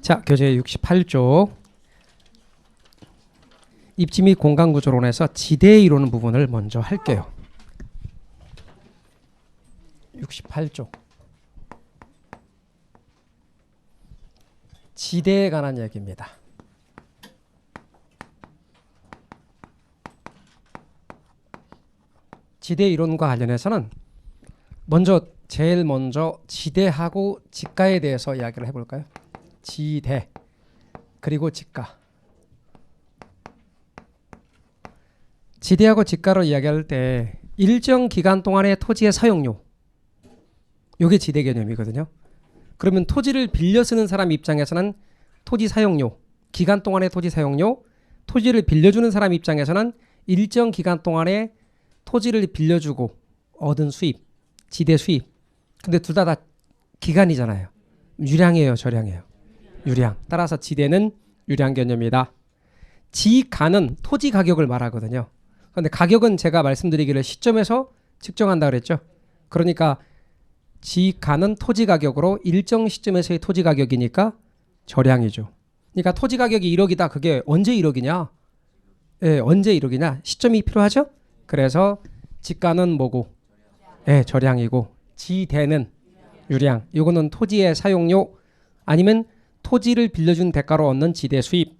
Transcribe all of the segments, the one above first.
자, 교재 68쪽 입지 및 공간구조론에서 지대 이루는 부분을 먼저 할게요. 68쪽 지대에 관한 얘기입니다. 지대 이론과 관련해서는 제일 먼저 지대하고 직가에 대해서 이야기를 해볼까요? 지대 그리고 직가. 지대하고 직가로 이야기할 때 일정 기간 동안의 토지의 사용료, 이게 지대 개념이거든요. 그러면 토지를 빌려 쓰는 사람 입장에서는 토지 사용료, 기간 동안의 토지 사용료, 토지를 빌려주는 사람 입장에서는 일정 기간 동안의 토지를 빌려주고 얻은 수입, 지대 수입. 근데 둘 다 기간이잖아요. 유량이에요, 저량이에요? 유량. 따라서 지대는 유량 개념이다. 지가는 토지 가격을 말하거든요. 그런데 가격은 제가 말씀드리기를 시점에서 측정한다 그랬죠. 그러니까 지가는 토지 가격으로 일정 시점에서의 토지 가격이니까 저량이죠. 그러니까 토지 가격이 1억이다. 그게 언제 1억이냐? 예, 언제 1억이냐? 시점이 필요하죠. 그래서 지가는 뭐고? 예, 저량이고 지대는 유량. 이거는 토지의 사용료 아니면 토지를 빌려준 대가로 얻는 지대 수입.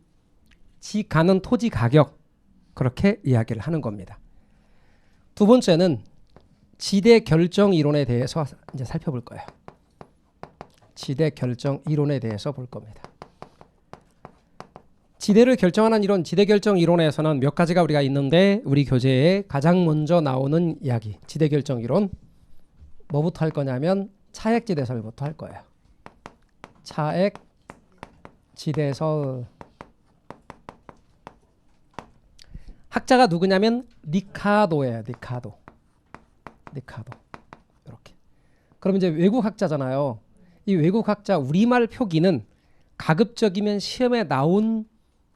지가는 토지 가격. 그렇게 이야기를 하는 겁니다. 두 번째는 지대 결정 이론에 대해서 이제 살펴볼 거예요. 지대 결정 이론에 대해서 볼 겁니다. 지대를 결정하는 이론, 지대 결정 이론에서는 몇 가지가 우리가 있는데 우리 교재에 가장 먼저 나오는 이야기, 지대 결정 이론 뭐부터 할 거냐면 차액지대설부터 할 거예요. 차액지대설. 학자가 누구냐면 리카도예요. 리카도. 이렇게. 그럼 이제 외국 학자잖아요. 이 외국 학자 우리말 표기는 가급적이면 시험에 나온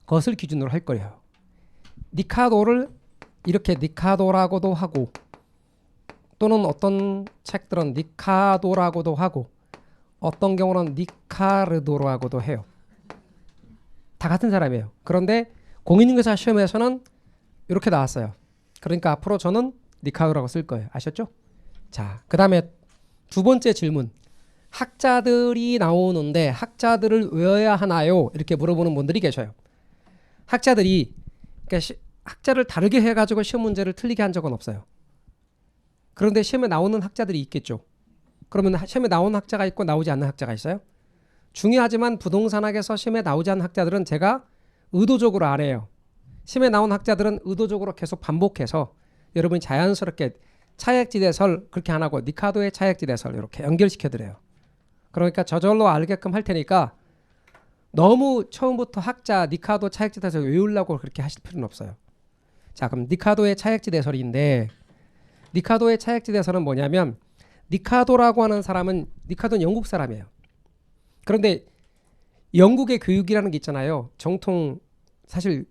것을 기준으로 할 거예요. 리카도를 이렇게 리카도라고도 하고 또는 어떤 책들은 리카도라고도 하고 어떤 경우는 리카르도라고도 해요. 다 같은 사람이에요. 그런데 공인중개사 시험에서는 이렇게 나왔어요. 그러니까 앞으로 저는 리카도라고 쓸 거예요. 아셨죠? 자, 그 다음에 두 번째 질문. 학자들이 나오는데 학자들을 외워야 하나요? 이렇게 물어보는 분들이 계셔요. 학자들이 그러니까 학자를 다르게 해가지고 시험 문제를 틀리게 한 적은 없어요. 그런데 시험에 나오는 학자들이 있겠죠. 그러면 시험에 나오는 학자가 있고 나오지 않는 학자가 있어요. 중요하지만 부동산학에서 시험에 나오지 않는 학자들은 제가 의도적으로 안 해요. 시험에 나온 학자들은 의도적으로 계속 반복해서 여러분이 자연스럽게 차액지대설 그렇게 안 하고 리카도의 차액지대설 이렇게 연결시켜드려요. 그러니까 저절로 알게끔 할 테니까 너무 처음부터 학자 리카도 차액지대설 외우려고 그렇게 하실 필요는 없어요. 자, 그럼 리카도의 차액지대설인데 리카도의 차액지대설은 뭐냐면 리카도라고 하는 사람은 리카도는 영국 사람이에요. 그런데 영국의 교육이라는 게 있잖아요. 정통 사실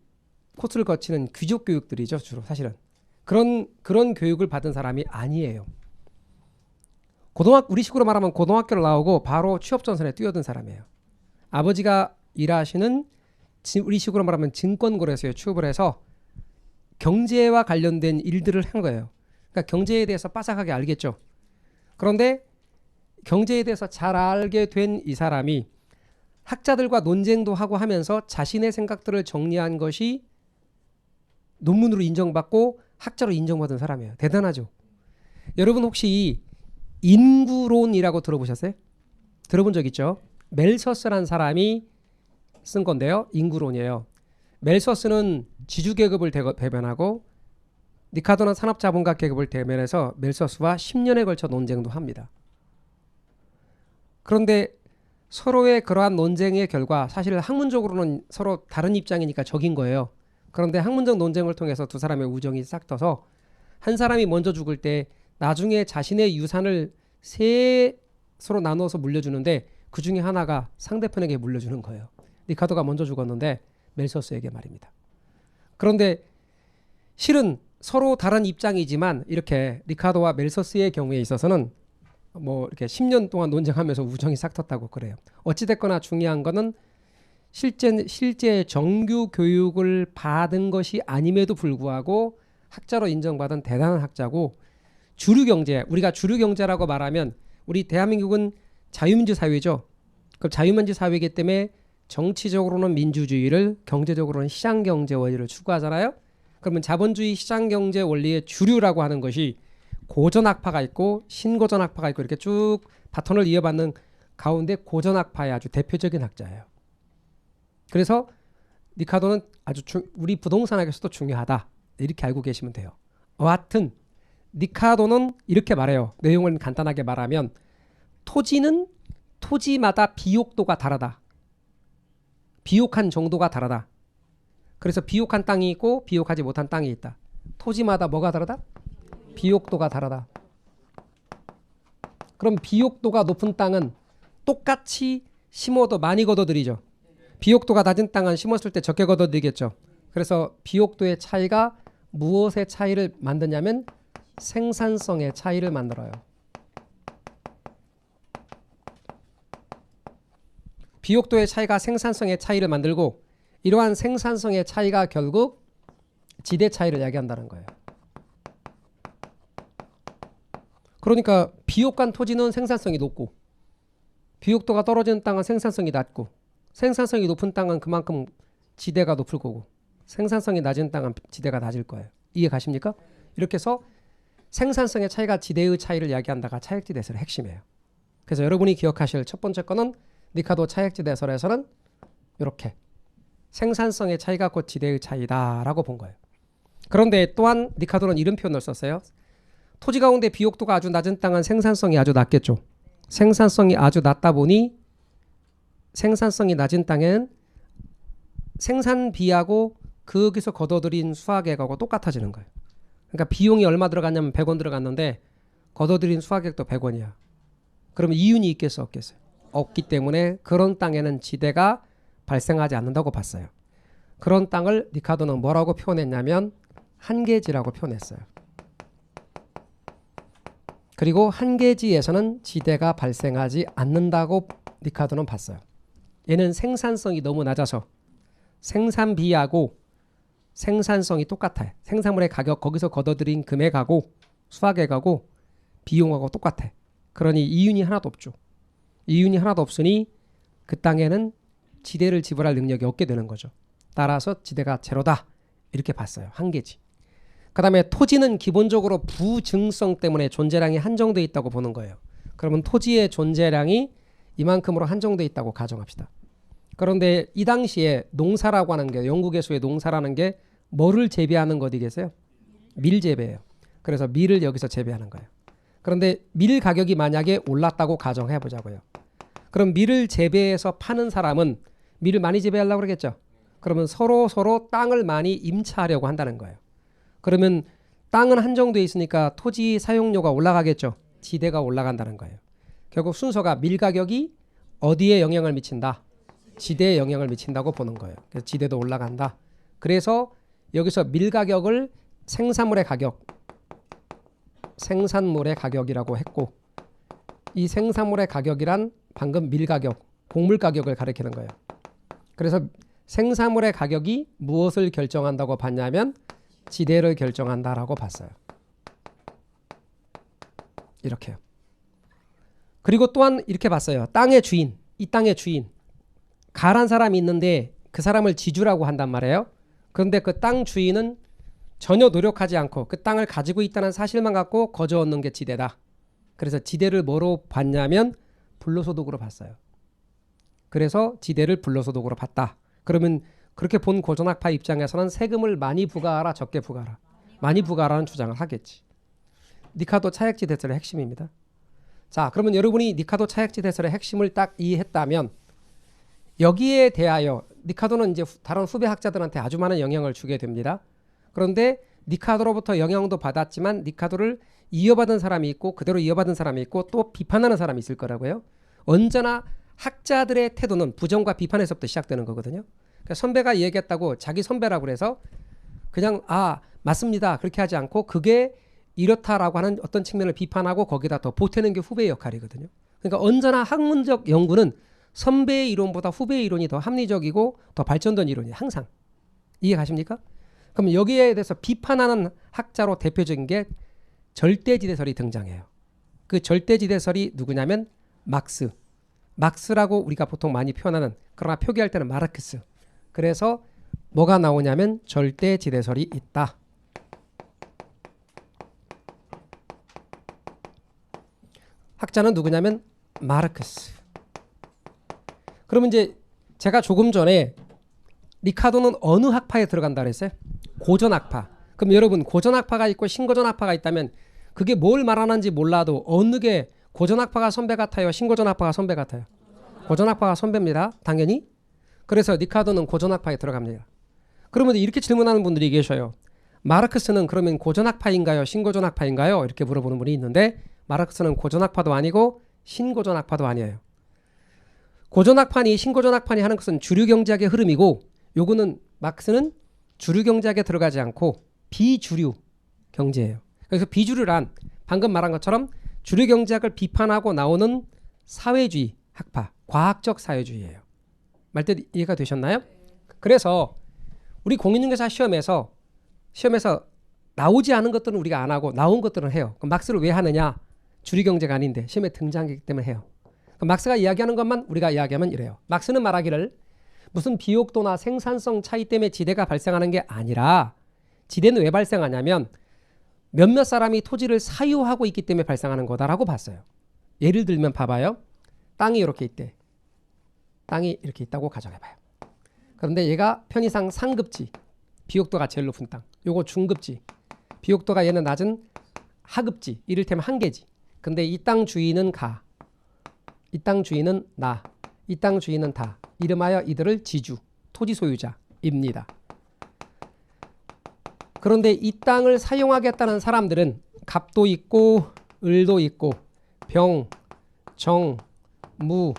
코스를 거치는 귀족 교육들이죠. 주로 사실은 그런 교육을 받은 사람이 아니에요. 우리 식으로 말하면 고등학교를 나오고 바로 취업전선에 뛰어든 사람이에요. 아버지가 일하시는 우리 식으로 말하면 증권거래소에 취업을 해서 경제와 관련된 일들을 한 거예요. 그러니까 경제에 대해서 빠삭하게 알겠죠. 그런데 경제에 대해서 잘 알게 된 이 사람이 학자들과 논쟁도 하고 하면서 자신의 생각들을 정리한 것이 논문으로 인정받고 학자로 인정받은 사람이에요. 대단하죠. 여러분 혹시 인구론이라고 들어보셨어요? 들어본 적 있죠? 멜서스라는 사람이 쓴 건데요. 인구론이에요. 멜서스는 지주계급을 대변하고 리카도는 산업자본가 계급을 대변해서 멜서스와 10년에 걸쳐 논쟁도 합니다. 그런데 서로의 그러한 논쟁의 결과 사실 학문적으로는 서로 다른 입장이니까 적인 거예요. 그런데 학문적 논쟁을 통해서 두 사람의 우정이 싹 터서 한 사람이 먼저 죽을 때 나중에 자신의 유산을 서로 나눠서 물려주는데 그 중에 하나가 상대편에게 물려주는 거예요. 리카도가 먼저 죽었는데 멜서스에게 말입니다. 그런데 실은 서로 다른 입장이지만 이렇게 리카도와 멜서스의 경우에 있어서는 뭐 이렇게 10년 동안 논쟁하면서 우정이 싹 텄다고 그래요. 어찌됐거나 중요한 거는 실제 정규 교육을 받은 것이 아님에도 불구하고 학자로 인정받은 대단한 학자고, 주류 경제, 우리가 주류 경제라고 말하면 우리 대한민국은 자유민주 사회죠. 그럼 자유민주 사회이기 때문에 정치적으로는 민주주의를, 경제적으로는 시장경제 원리를 추구하잖아요. 그러면 자본주의 시장경제 원리의 주류라고 하는 것이 고전학파가 있고 신고전학파가 있고 이렇게 쭉 바톤을 이어받는 가운데 고전학파의 아주 대표적인 학자예요. 그래서 리카도는 아주 우리 부동산학에서도 중요하다, 이렇게 알고 계시면 돼요. 여하튼 리카도는 이렇게 말해요. 내용을 간단하게 말하면 토지는 토지마다 비옥도가 다르다. 비옥한 정도가 다르다. 그래서 비옥한 땅이 있고 비옥하지 못한 땅이 있다. 토지마다 뭐가 다르다? 비옥도가 다르다. 그럼 비옥도가 높은 땅은 똑같이 심어도 많이 걷어들이죠. 비옥도가 낮은 땅은 심었을 때 적게 걷어들이겠죠. 그래서 비옥도의 차이가 무엇의 차이를 만드냐면 생산성의 차이를 만들어요. 비옥도의 차이가 생산성의 차이를 만들고, 이러한 생산성의 차이가 결국 지대 차이를 이야기한다는 거예요. 그러니까 비옥한 토지는 생산성이 높고, 비옥도가 떨어지는 땅은 생산성이 낮고, 생산성이 높은 땅은 그만큼 지대가 높을 거고, 생산성이 낮은 땅은 지대가 낮을 거예요. 이해 가십니까? 이렇게 해서 생산성의 차이가 지대의 차이를 이야기한다가 차액지 대설의 핵심이에요. 그래서 여러분이 기억하실 첫 번째 거는 리카도 차액지 대설에서는 이렇게 생산성의 차이가 곧 지대의 차이다라고 본 거예요. 그런데 또한 리카도는 이런 표현을 썼어요. 토지 가운데 비옥도가 아주 낮은 땅은 생산성이 아주 낮겠죠. 생산성이 아주 낮다 보니 생산성이 낮은 땅은 생산비하고 거기서 걷어들인 수확액하고 똑같아지는 거예요. 그러니까 비용이 얼마 들어갔냐면 100원 들어갔는데 걷어들인 수확액도 100원이야. 그러면 이윤이 있겠어 없겠어요? 없기 때문에 그런 땅에는 지대가 발생하지 않는다고 봤어요. 그런 땅을 리카도는 뭐라고 표현했냐면 한계지라고 표현했어요. 그리고 한계지에서는 지대가 발생하지 않는다고 리카도는 봤어요. 얘는 생산성이 너무 낮아서 생산비하고 생산성이 똑같아요. 생산물의 가격, 거기서 걷어들인 금액하고 수확액하고 비용하고 똑같아. 그러니 이윤이 하나도 없죠. 이윤이 하나도 없으니 그 땅에는 지대를 지불할 능력이 없게 되는 거죠. 따라서 지대가 제로다, 이렇게 봤어요. 한계지. 그 다음에 토지는 기본적으로 부증성 때문에 존재량이 한정되어 있다고 보는 거예요. 그러면 토지의 존재량이 이만큼으로 한정되어 있다고 가정합시다. 그런데 이 당시에 농사라고 하는 게, 영국에서의 농사라는 게 뭐를 재배하는 거 어디겠어요? 밀 재배예요. 그래서 밀을 여기서 재배하는 거예요. 그런데 밀 가격이 만약에 올랐다고 가정해 보자고요. 그럼 밀을 재배해서 파는 사람은 밀을 많이 재배하려고 그러겠죠. 그러면 서로 땅을 많이 임차하려고 한다는 거예요. 그러면 땅은 한정되어 있으니까 토지 사용료가 올라가겠죠. 지대가 올라간다는 거예요. 결국 순서가 밀 가격이 어디에 영향을 미친다? 지대에 영향을 미친다고 보는 거예요. 그래서 지대도 올라간다. 그래서 여기서 밀 가격을 생산물의 가격이라고 했고, 이 생산물의 가격이란 방금 밀 가격, 곡물 가격을 가리키는 거예요. 그래서 생산물의 가격이 무엇을 결정한다고 봤냐면 지대를 결정한다라고 봤어요. 이렇게요. 그리고 또한 이렇게 봤어요. 땅의 주인, 이 땅의 주인, 가란 사람이 있는데 그 사람을 지주라고 한단 말이에요. 그런데 그 땅 주인은 전혀 노력하지 않고 그 땅을 가지고 있다는 사실만 갖고 거저 얻는 게 지대다. 그래서 지대를 뭐로 봤냐면 불로소득으로 봤어요. 그래서 지대를 불로소득으로 봤다. 그러면 그렇게 본 고전학파 입장에서는 세금을 많이 부과하라, 적게 부과하라, 많이 부과하라는 주장을 하겠지. 리카도 차액지 대설의 핵심입니다. 자, 그러면 여러분이 리카도 차액지 대설의 핵심을 딱 이해했다면 여기에 대하여 리카도는 이제 다른 후배 학자들한테 아주 많은 영향을 주게 됩니다. 그런데 리카도로부터 영향도 받았지만 리카도를 이어받은 사람이 있고 그대로 이어받은 사람이 있고 또 비판하는 사람이 있을 거라고요. 언제나 학자들의 태도는 부정과 비판에서부터 시작되는 거거든요. 그러니까 선배가 얘기했다고 자기 선배라고 그래서 그냥 맞습니다 그렇게 하지 않고 그게 이렇다라고 하는 어떤 측면을 비판하고 거기다 더 보태는 게 후배의 역할이거든요. 그러니까 언제나 학문적 연구는 선배의 이론보다 후배의 이론이 더 합리적이고 더 발전된 이론이에요. 항상. 이해 가십니까? 그럼 여기에 대해서 비판하는 학자로 대표적인 게 절대지대설이 등장해요. 그 절대지대설이 누구냐면 막스. 막스라고 우리가 보통 많이 표현하는, 그러나 표기할 때는 마르크스. 그래서 뭐가 나오냐면 절대지대설이 있다. 학자는 누구냐면 마르크스. 그러면 이제 제가 조금 전에 리카도는 어느 학파에 들어간다 그랬어요? 고전학파. 그럼 여러분 고전학파가 있고 신고전학파가 있다면 그게 뭘 말하는지 몰라도 어느 게 고전학파가 선배 같아요? 신고전학파가 선배 같아요? 고전학파가 선배입니다. 당연히. 그래서 리카도는 고전학파에 들어갑니다. 그러면 이렇게 질문하는 분들이 계셔요. 마르크스는 그러면 고전학파인가요? 신고전학파인가요? 이렇게 물어보는 분이 있는데 마르크스는 고전학파도 아니고 신고전학파도 아니에요. 고전학파니 신고전학파니 하는 것은 주류경제학의 흐름이고 요거는 막스는 주류경제학에 들어가지 않고 비주류 경제예요. 그래서 비주류란 방금 말한 것처럼 주류경제학을 비판하고 나오는 사회주의 학파, 과학적 사회주의예요. 말뜻 이해가 되셨나요? 그래서 우리 공인중개사 시험에서 나오지 않은 것들은 우리가 안 하고 나온 것들은 해요. 그럼 막스를 왜 하느냐? 주류경제가 아닌데 시험에 등장하기 때문에 해요. 그럼 막스가 이야기하는 것만 우리가 이야기하면 이래요. 막스는 말하기를 무슨 비옥도나 생산성 차이 때문에 지대가 발생하는 게 아니라 지대는 왜 발생하냐면 몇몇 사람이 토지를 사유하고 있기 때문에 발생하는 거다라고 봤어요. 예를 들면 봐봐요. 땅이 이렇게 있대. 땅이 이렇게 있다고 가정해봐요. 그런데 얘가 편의상 상급지, 비옥도가 제일 높은 땅. 요거 중급지, 비옥도가 얘는 낮은 하급지, 이를테면 한계지. 근데 이 땅 주인은 가, 이 땅 주인은 나, 이 땅 주인은 다. 이름하여 이들을 지주, 토지 소유자입니다. 그런데 이 땅을 사용하겠다는 사람들은 갑도 있고 을도 있고 병, 정, 무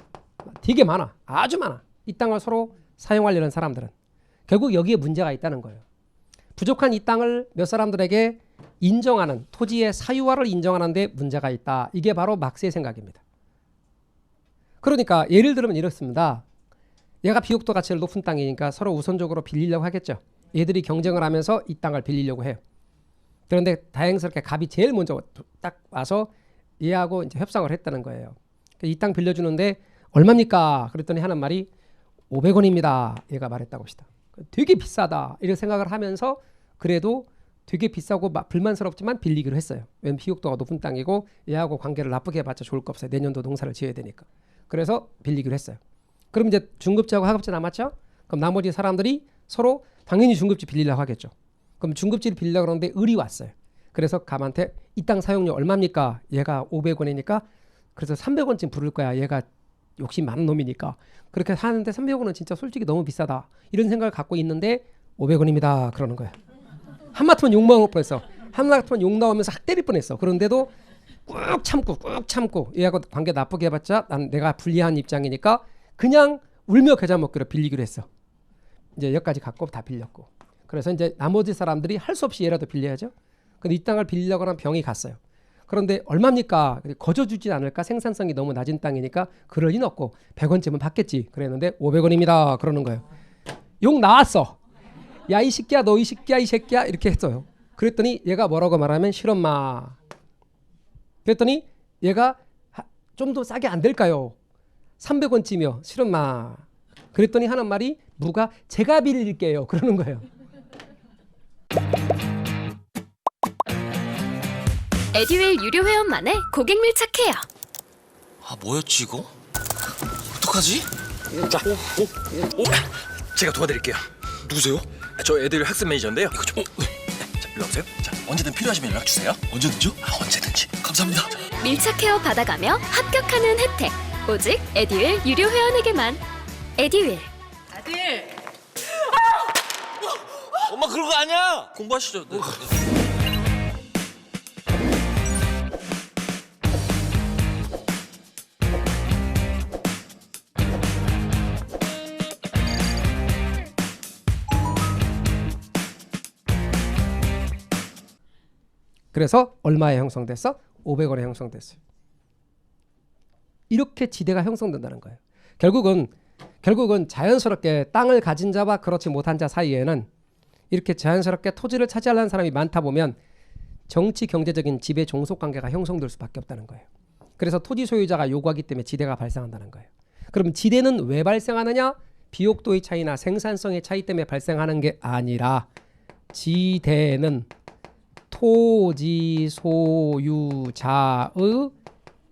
되게 많아. 아주 많아. 이 땅을 서로 사용하려는 사람들은. 결국 여기에 문제가 있다는 거예요. 부족한 이 땅을 몇 사람들에게 인정하는, 토지의 사유화를 인정하는 데 문제가 있다. 이게 바로 막스의 생각입니다. 그러니까 예를 들면 이렇습니다. 얘가 비옥도가 제일 높은 땅이니까 서로 우선적으로 빌리려고 하겠죠. 얘들이 경쟁을 하면서 이 땅을 빌리려고 해요. 그런데 다행스럽게 갑이 제일 먼저 딱 와서 얘하고 이제 협상을 했다는 거예요. 이 땅 빌려주는데 얼마입니까? 그랬더니 하는 말이 500원입니다. 얘가 말했다고 합시다. 되게 비싸다. 이런 생각을 하면서 그래도 되게 비싸고 불만스럽지만 빌리기로 했어요. 왜냐면 비옥도가 높은 땅이고 얘하고 관계를 나쁘게 해봤자 좋을 거 없어요. 내년도 농사를 지어야 되니까. 그래서 빌리기로 했어요. 그럼 이제 중급지하고 하급지 남았죠? 그럼 나머지 사람들이 서로 당연히 중급지 빌리려고 하겠죠. 그럼 중급지를 빌리려고 그러는데 을이 왔어요. 그래서 갑한테 이 땅 사용료 얼마입니까? 얘가 500원이니까 그래서 300원쯤 부를 거야. 얘가 욕심 많은 놈이니까. 그렇게 하는데 300원은 진짜 솔직히 너무 비싸다. 이런 생각을 갖고 있는데 500원입니다. 그러는 거야. 한마디만 욕 먹을 뻔했어. 한마디만 욕 나오면서 학 때릴 뻔했어. 그런데도 꾹 참고 얘하고 관계 나쁘게 해봤자 난 내가 불리한 입장이니까 그냥 울며 겨자 먹기로 빌리기로 했어. 이제 여기까지 갖고 다 빌렸고. 그래서 이제 나머지 사람들이 할 수 없이 얘라도 빌려야죠. 근데 이 땅을 빌리려고 하는 병이 갔어요. 그런데 얼마입니까? 거저주지 않을까? 생산성이 너무 낮은 땅이니까 그럴 리는 없고 100원쯤은 받겠지. 그랬는데 500원입니다. 그러는 거예요. 욕 나왔어. 야 이 새끼야, 너 이 새끼야, 이 새끼야 이렇게 했어요. 그랬더니 얘가 뭐라고 말하면 실엄마. 그랬더니 얘가 좀 더 싸게 안 될까요? 300원쯤이요. 실엄마. 그랬더니 하는 말이 무가 제가 빌릴게요. 그러는 거예요. 에듀윌 유료 회원만의 고객 밀착해요. 아 뭐였지 이거? 어떡하지? 자, 제가 도와드릴게요. 누구세요? 저 애들 학습 매니저인데요. 이거 좀. 자, 일로 오세요. 자, 언제든 필요하시면 연락 주세요. 언제든지요? 언제든지. 감사합니다. 밀착 케어 받아가며 합격하는 혜택. 오직 에듀윌 유료 회원에게만. 에듀윌. 아들, 엄마 그런 거 아니야. 공부하시죠. 네. 그래서 얼마에 형성됐어? 500원에 형성됐어요. 이렇게 지대가 형성된다는 거예요. 결국은 자연스럽게 땅을 가진 자와 그렇지 못한 자 사이에는 이렇게 자연스럽게 토지를 차지하려는 사람이 많다 보면 정치 경제적인 지배 종속 관계가 형성될 수밖에 없다는 거예요. 그래서 토지 소유자가 요구하기 때문에 지대가 발생한다는 거예요. 그럼 지대는 왜 발생하느냐? 비옥도의 차이나 생산성의 차이 때문에 발생하는 게 아니라 지대는 토지 소유자의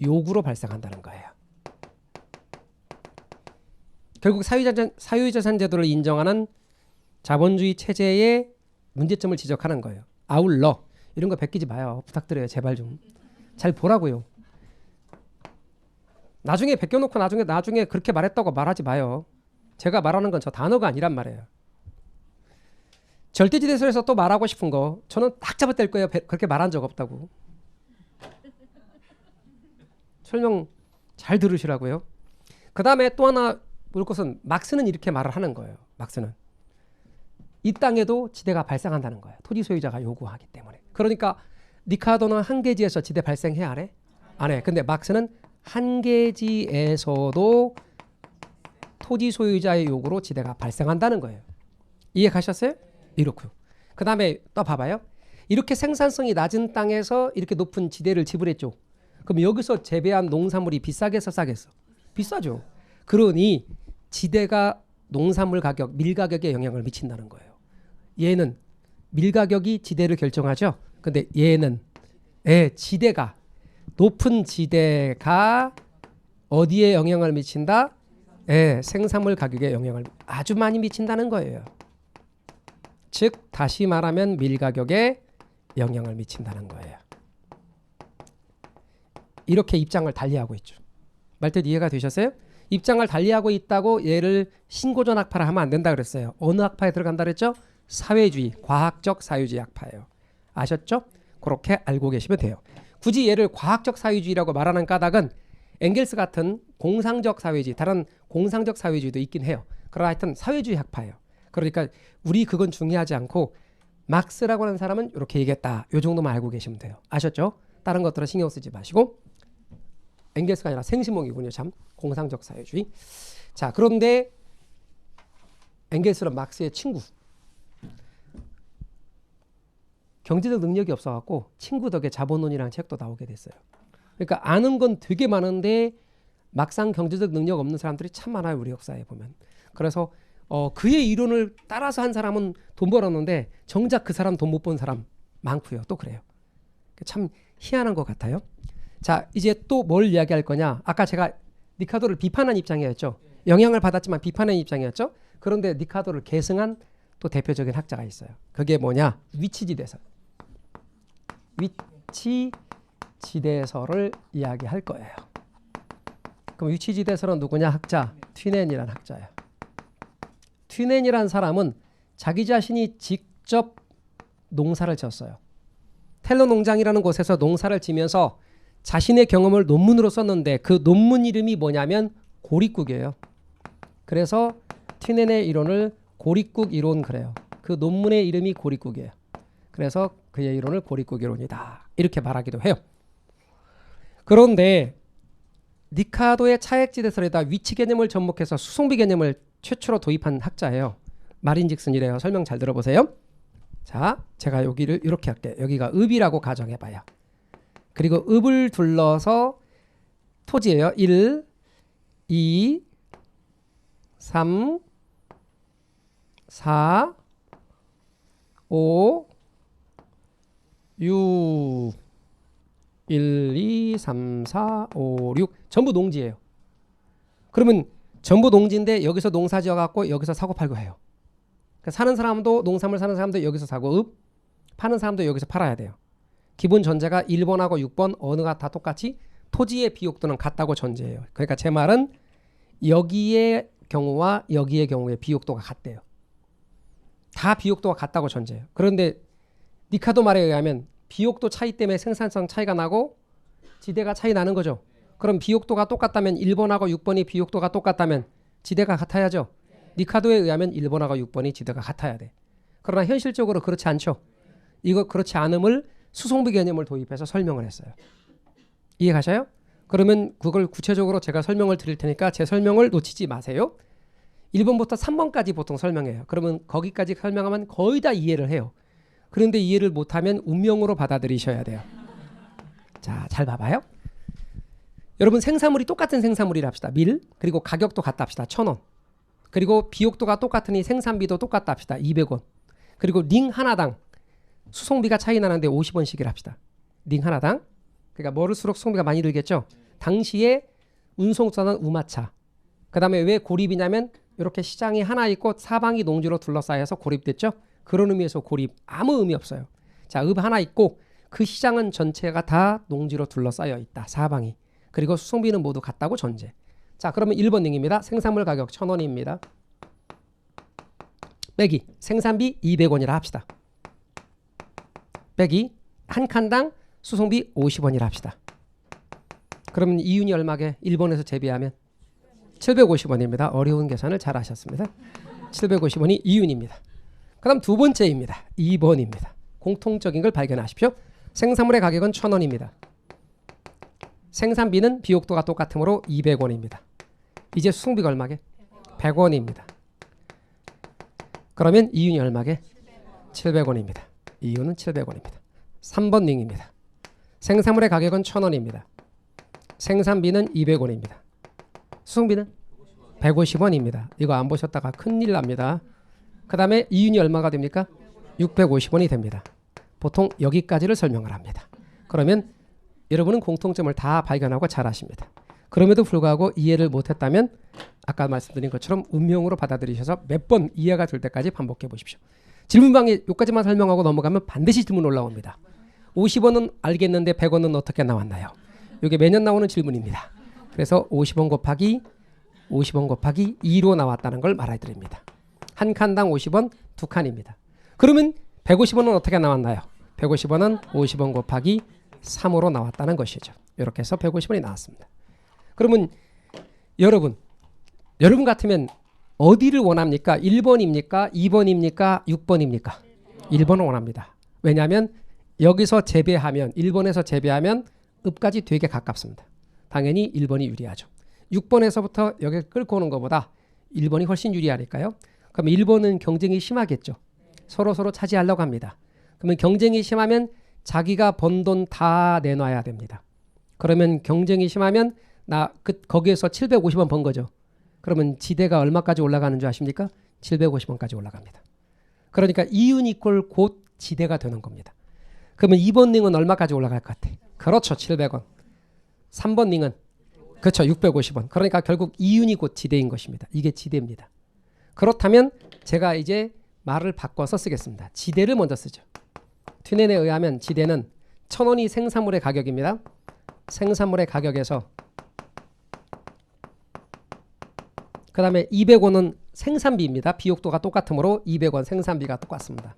요구로 발생한다는 거예요. 결국 사유재산 제도를 인정하는 자본주의 체제의 문제점을 지적하는 거예요. 아울러 이런 거 베끼지 마요. 부탁드려요. 제발 좀 잘 보라고요. 나중에 베껴놓고 나중에 그렇게 말했다고 말하지 마요. 제가 말하는 건 저 단어가 아니란 말이에요. 절대지대설에서 또 말하고 싶은 거 저는 딱 잡아뗄 거예요. 그렇게 말한 적 없다고. 설명 잘 들으시라고요. 그 다음에 또 하나 볼 것은 막스는 이렇게 말을 하는 거예요. 막스는 이 땅에도 지대가 발생한다는 거예요. 토지 소유자가 요구하기 때문에. 그러니까 리카르도는 한계지에서 지대 발생해 안 해? 안 해. 근데 막스는 한계지에서도 토지 소유자의 요구로 지대가 발생한다는 거예요. 이해 가셨어요? 이렇고요. 그 다음에 또 봐봐요. 이렇게 생산성이 낮은 땅에서 이렇게 높은 지대를 지불했죠. 그럼 여기서 재배한 농산물이 비싸겠어 싸겠어? 비싸죠. 그러니 지대가 농산물 가격, 밀 가격에 영향을 미친다는 거예요. 얘는 밀 가격이 지대를 결정하죠. 근데 얘는 지대가 높은 지대가 어디에 영향을 미친다? 생산물 가격에 영향을 아주 많이 미친다는 거예요. 즉 다시 말하면 밀 가격에 영향을 미친다는 거예요. 이렇게 입장을 달리하고 있죠. 말뜻 이해가 되셨어요? 입장을 달리하고 있다고 얘를 신고전 학파라 하면 안 된다 그랬어요. 어느 학파에 들어간다 그랬죠? 사회주의, 과학적 사유주의 학파예요. 아셨죠? 그렇게 알고 계시면 돼요. 굳이 얘를 과학적 사유주의라고 말하는 까닭은 엥겔스 같은 공상적 사회주의, 다른 공상적 사회주의도 있긴 해요. 그러나 하여튼 사회주의 학파예요. 그러니까 우리 그건 중요하지 않고 막스라고 하는 사람은 이렇게 얘기했다. 이 정도만 알고 계시면 돼요. 아셨죠? 다른 것들은 신경 쓰지 마시고. 엥겔스가 아니라 생시몽이군요. 참 공상적 사회주의. 자, 그런데 엥겔스는 막스의 친구. 경제적 능력이 없어갖고 친구 덕에 자본론이라는 책도 나오게 됐어요. 그러니까 아는 건 되게 많은데 막상 경제적 능력 없는 사람들이 참 많아요. 우리 역사에 보면. 그래서 그의 이론을 따라서 한 사람은 돈 벌었는데 정작 그 사람 돈 못 번 사람 많고요. 또 그래요. 참 희한한 것 같아요. 자, 이제 또 뭘 이야기할 거냐. 아까 제가 리카르도를 비판한 입장이었죠. 영향을 받았지만 비판한 입장이었죠. 그런데 리카르도를 계승한 또 대표적인 학자가 있어요. 그게 뭐냐. 위치지대설. 위치지대설을 이야기할 거예요. 그럼 위치지대설은 누구냐? 학자 튀넨이라는 학자예요. 튀넨이라는 사람은 자기 자신이 직접 농사를 지었어요. 텔러 농장이라는 곳에서 농사를 지면서 자신의 경험을 논문으로 썼는데 그 논문 이름이 뭐냐면 고립국이에요. 그래서 튀넨의 이론을 고립국 이론 그래요. 그 논문의 이름이 고립국이에요. 그래서 그의 이론을 고립국 이론이다. 이렇게 말하기도 해요. 그런데 리카르도의 차액지대설에다 위치 개념을 접목해서 수송비 개념을 최초로 도입한 학자예요. 말인즉슨 이래요. 설명 잘 들어보세요. 자, 제가 여기를 이렇게 할게요. 여기가 읍이라고 가정해봐요. 그리고 읍을 둘러서 토지예요. 1, 2, 3, 4, 5, 6, 1, 2, 3, 4, 5, 6 전부 농지예요. 그러면 전부 농지인데 여기서 농사 지어갖고 여기서 사고 팔고 해요. 그러니까 사는 사람도 농산물 사는 사람도 여기서 사고 읍 파는 사람도 여기서 팔아야 돼요. 기본 전제가 1번하고 6번 어느가 다 똑같이 토지의 비옥도는 같다고 전제해요. 그러니까 제 말은 여기의 경우와 여기의 경우의 비옥도가 같대요. 다 비옥도가 같다고 전제해요. 그런데 리카르도 말에 의하면 비옥도 차이 때문에 생산성 차이가 나고 지대가 차이 나는 거죠. 그럼 비옥도가 똑같다면 1번하고 6번이 비옥도가 똑같다면 지대가 같아야죠. 리카르도에 의하면 1번하고 6번이 지대가 같아야 돼. 그러나 현실적으로 그렇지 않죠. 이거 그렇지 않음을 수송비 개념을 도입해서 설명을 했어요. 이해 가셔요? 그러면 그걸 구체적으로 제가 설명을 드릴 테니까 제 설명을 놓치지 마세요. 1번부터 3번까지 보통 설명해요. 그러면 거기까지 설명하면 거의 다 이해를 해요. 그런데 이해를 못하면 운명으로 받아들이셔야 돼요. 자, 잘 봐봐요. 여러분 생산물이 똑같은 생산물이라 합시다. 밀, 그리고 가격도 같다 합시다. 1,000원. 그리고 비용도가 똑같으니 생산비도 똑같다 합시다. 200원. 그리고 링 하나당 수송비가 차이 나는데 50원씩이라 합시다. 링 하나당. 그러니까 멀을수록 수송비가 많이 들겠죠. 당시에 운송선은 우마차. 그 다음에 왜 고립이냐면 이렇게 시장이 하나 있고 사방이 농지로 둘러싸여서 고립됐죠. 그런 의미에서 고립. 아무 의미 없어요. 자, 읍 하나 있고 그 시장은 전체가 다 농지로 둘러싸여 있다. 사방이. 그리고 수송비는 모두 같다고 전제. 자, 그러면 1번 링입니다. 생산물 가격 1,000원입니다. 빼기 생산비 200원이라 합시다. 빼기 한 칸당 수송비 50원이라 합시다. 그러면 이윤이 얼마게? 1번에서 재배하면 750원입니다. 어려운 계산을 잘 하셨습니다. 750원이 이윤입니다. 그 다음 두 번째입니다. 2번입니다. 공통적인 걸 발견하십시오. 생산물의 가격은 1,000원입니다. 생산비는 비옥도가 똑같으므로 200원입니다. 이제 수송비가 얼마게? 100원입니다. 그러면 이윤이 얼마게? 700원입니다. 이윤은 700원입니다. 3번 링입니다. 생산물의 가격은 1,000원입니다. 생산비는 200원입니다. 수송비는 150원입니다. 이거 안 보셨다가 큰일 납니다. 그 다음에 이윤이 얼마가 됩니까? 650원이 됩니다. 보통 여기까지를 설명을 합니다. 그러면 여러분은 공통점을 다 발견하고 잘 아십니다. 그럼에도 불구하고 이해를 못했다면 아까 말씀드린 것처럼 운명으로 받아들이셔서 몇 번 이해가 될 때까지 반복해 보십시오. 질문방에 여기까지만 설명하고 넘어가면 반드시 질문 올라옵니다. 50원은 알겠는데 100원은 어떻게 나왔나요? 이게 매년 나오는 질문입니다. 그래서 50원 곱하기 2로 나왔다는 걸 말해드립니다. 한 칸당 50원, 두 칸입니다. 그러면 150원은 어떻게 나왔나요? 150원은 50원 곱하기 3으로 나왔다는 것이죠. 이렇게 해서 150원이 나왔습니다. 그러면 여러분 같으면 어디를 원합니까? 1번입니까? 2번입니까? 6번입니까? 1번을 원합니다. 왜냐하면 여기서 재배하면 1번에서 재배하면 읍까지 되게 가깝습니다. 당연히 1번이 유리하죠. 6번에서부터 여기 끌고 오는 것보다 1번이 훨씬 유리하니까요. 그럼 1번은 경쟁이 심하겠죠. 서로 차지하려고 합니다. 그러면 경쟁이 심하면 자기가 번 돈 다 내놔야 됩니다. 그러면 경쟁이 심하면 거기에서 750원 번 거죠. 그러면 지대가 얼마까지 올라가는 줄 아십니까? 750원까지 올라갑니다. 그러니까 이윤 이꼴 곧 지대가 되는 겁니다. 그러면 2번 링은 얼마까지 올라갈 것 같아? 그렇죠. 700원. 3번 링은 그렇죠. 650원. 그러니까 결국 이윤이 곧 지대인 것입니다. 이게 지대입니다. 그렇다면 제가 이제 말을 바꿔서 쓰겠습니다. 지대를 먼저 쓰죠. 튜넨에 의하면 지대는 1,000원이 생산물의 가격입니다. 생산물의 가격에서 그 다음에 200원은 생산비입니다. 비옥도가 똑같으므로 200원 생산비가 똑같습니다.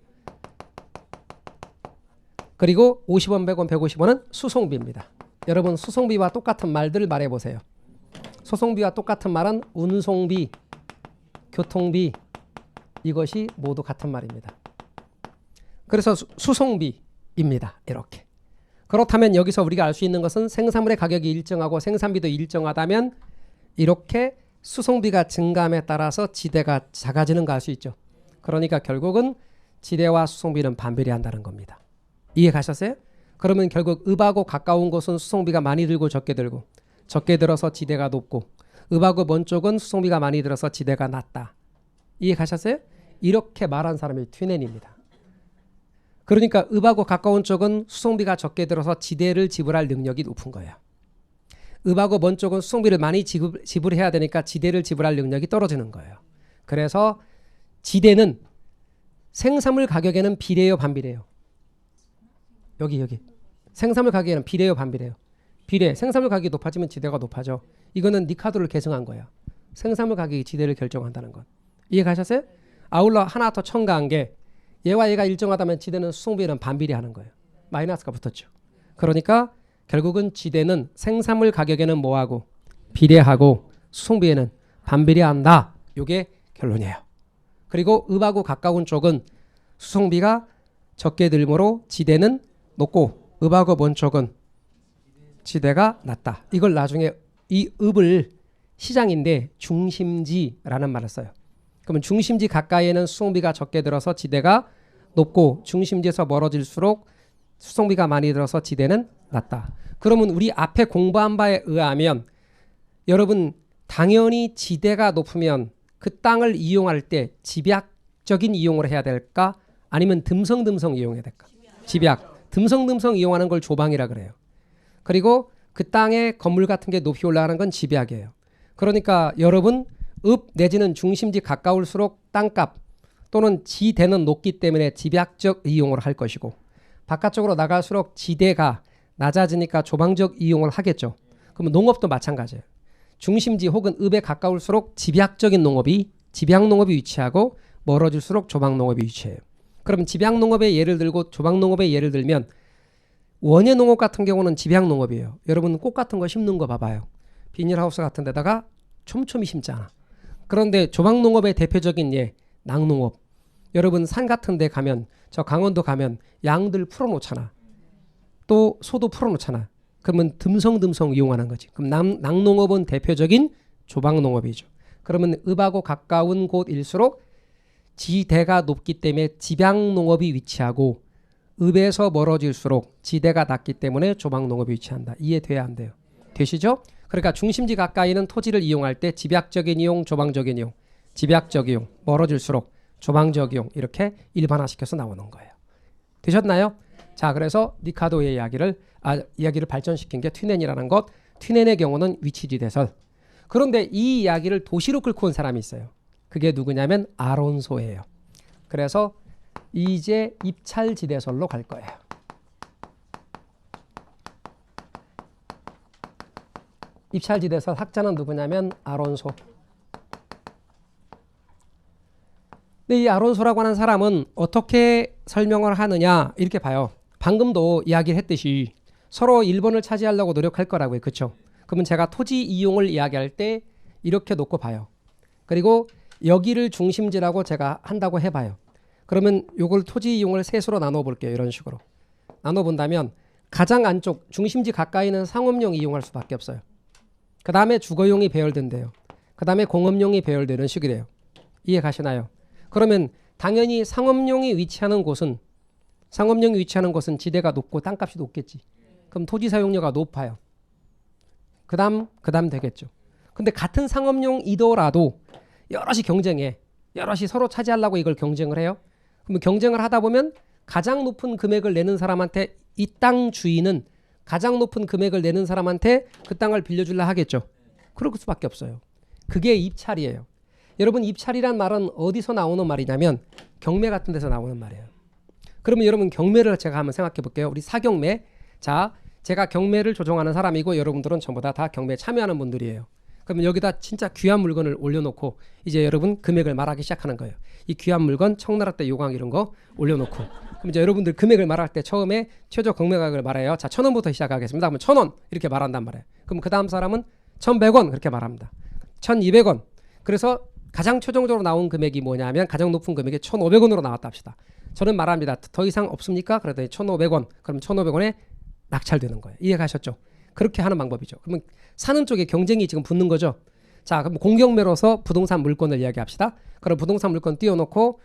그리고 50원, 100원, 150원은 수송비입니다. 여러분 수송비와 똑같은 말들을 말해보세요. 수송비와 똑같은 말은 운송비, 교통비 이것이 모두 같은 말입니다. 그래서 수송비입니다. 이렇게. 그렇다면 여기서 우리가 알 수 있는 것은 생산물의 가격이 일정하고 생산비도 일정하다면 이렇게 수송비가 증감에 따라서 지대가 작아지는 거 알 수 있죠. 그러니까 결국은 지대와 수송비는 반비례한다는 겁니다. 이해 가셨어요? 그러면 결국 읍하고 가까운 곳은 수송비가 많이 들고 적게 들고 적게 들어서 지대가 높고 읍하고 먼 쪽은 수송비가 많이 들어서 지대가 낮다. 이해 가셨어요? 이렇게 말한 사람이 튜넨입니다. 그러니까 읍하고 가까운 쪽은 수송비가 적게 들어서 지대를 지불할 능력이 높은 거예요. 읍하고 먼 쪽은 수송비를 많이 지불해야 되니까 지대를 지불할 능력이 떨어지는 거예요. 그래서 지대는 생산물 가격에는 비례해요, 반비례해요? 여기 생산물 가격에는 비례해요, 반비례해요? 비례. 생산물 가격이 높아지면 지대가 높아져. 이거는 니카도를 계승한 거예요. 생산물 가격이 지대를 결정한다는 것. 이해 가셨어요? 아울러 하나 더 첨가한 게 얘와 얘가 일정하다면 지대는 수송비는 반비례하는 거예요. 마이너스가 붙었죠. 그러니까 결국은 지대는 생산물 가격에는 뭐하고 비례하고 수송비에는 반비례한다. 이게 결론이에요. 그리고 읍하고 가까운 쪽은 수송비가 적게 들므로 지대는 높고 읍하고 먼 쪽은 지대가 낮다. 이걸 나중에 이 읍을 시장인데 중심지라는 말을 써요. 그러면 중심지 가까이에는 수송비가 적게 들어서 지대가 높고 중심지에서 멀어질수록 수송비가 많이 들어서 지대는 낮다. 그러면 우리 앞에 공부한 바에 의하면 여러분 당연히 지대가 높으면 그 땅을 이용할 때 집약적인 이용을 해야 될까? 아니면 듬성듬성 이용해야 될까? 집약. 듬성듬성 이용하는 걸 조방이라 그래요. 그리고 그 땅에 건물 같은 게 높이 올라가는 건 집약이에요. 그러니까 여러분 읍 내지는 중심지 가까울수록 땅값 또는 지대는 높기 때문에 집약적 이용을 할 것이고 바깥쪽으로 나갈수록 지대가 낮아지니까 조방적 이용을 하겠죠. 그러면 농업도 마찬가지예요. 중심지 혹은 읍에 가까울수록 집약적인 농업이 집약농업이 위치하고 멀어질수록 조방농업이 위치해요. 그럼 집약농업의 예를 들고 조방농업의 예를 들면 원예농업 같은 경우는 집약농업이에요. 여러분 꽃 같은 거 심는 거 봐봐요. 비닐하우스 같은 데다가 촘촘히 심잖아. 그런데 조방농업의 대표적인 예 낙농업. 여러분 산 같은 데 가면 저 강원도 가면 양들 풀어놓잖아. 또 소도 풀어놓잖아. 그러면 듬성듬성 이용하는 거지. 그럼 낙농업은 대표적인 조방농업이죠. 그러면 읍하고 가까운 곳일수록 지대가 높기 때문에 집약농업이 위치하고 읍에서 멀어질수록 지대가 낮기 때문에 조방농업이 위치한다. 이해돼야 안 돼요? 되시죠? 그러니까 중심지 가까이는 토지를 이용할 때 집약적인 이용, 조방적인 이용, 집약적 이용, 멀어질수록 조방적 이용 이렇게 일반화시켜서 나오는 거예요. 되셨나요? 자, 그래서 리카도의 이야기를 발전시킨 게 튀넨이라는 것. 튀넨의 경우는 위치지대설. 그런데 이 이야기를 도시로 끌고 온 사람이 있어요. 그게 누구냐면 아론소예요. 그래서 이제 입찰지대설로 갈 거예요. 입찰지대설 학자는 누구냐면 아론소. 근데 이 아론소라고 하는 사람은 어떻게 설명을 하느냐 이렇게 봐요. 방금도 이야기를 했듯이 서로 일본을 차지하려고 노력할 거라고요. 그렇죠? 그러면 제가 토지 이용을 이야기할 때 이렇게 놓고 봐요. 그리고 여기를 중심지라고 제가 한다고 해봐요. 그러면 요걸 토지 이용을 셋으로 나눠볼게요. 이런 식으로. 나눠본다면 가장 안쪽 중심지 가까이는 상업용 이용할 수밖에 없어요. 그 다음에 주거용이 배열된대요. 그 다음에 공업용이 배열되는 식이래요. 이해 가시나요? 그러면 당연히 상업용이 위치하는 곳은 지대가 높고 땅값이 높겠지. 그럼 토지 사용료가 높아요. 그 다음 되겠죠. 근데 같은 상업용이더라도 여럿이 경쟁해. 여럿이 서로 차지하려고 이걸 경쟁을 해요. 그럼 경쟁을 하다 보면 가장 높은 금액을 내는 사람한테 이 땅 주인은 가장 높은 금액을 내는 사람한테 그 땅을 빌려주려 하겠죠. 그럴 수밖에 없어요. 그게 입찰이에요. 여러분 입찰이란 말은 어디서 나오는 말이냐면 경매 같은 데서 나오는 말이에요. 그러면 여러분 경매를 제가 한번 생각해 볼게요. 우리 사경매. 자, 제가 경매를 조정하는 사람이고 여러분들은 전부 다 경매에 참여하는 분들이에요. 그러면 여기다 진짜 귀한 물건을 올려놓고 이제 여러분 금액을 말하기 시작하는 거예요. 이 귀한 물건 청나라 때 요강 이런 거 올려놓고 그럼 이제 여러분들 금액을 말할 때 처음에 최저 경매가격을 말해요. 자, 1,000원부터 시작하겠습니다. 그러면 1,000원 이렇게 말한단 말이에요. 그럼 그 다음 사람은 1,100원 그렇게 말합니다. 1,200원. 그래서 가장 최종적으로 나온 금액이 뭐냐면 가장 높은 금액이 1,500원으로 나왔다 합시다. 저는 말합니다. 더 이상 없습니까? 그러더니 1,500원. 그럼 1,500원에 낙찰되는 거예요. 이해 가셨죠? 그렇게 하는 방법이죠. 그러면 사는 쪽에 경쟁이 지금 붙는 거죠. 자, 그럼 공경매로서 부동산 물건을 이야기합시다. 그럼 부동산 물건 띄워놓고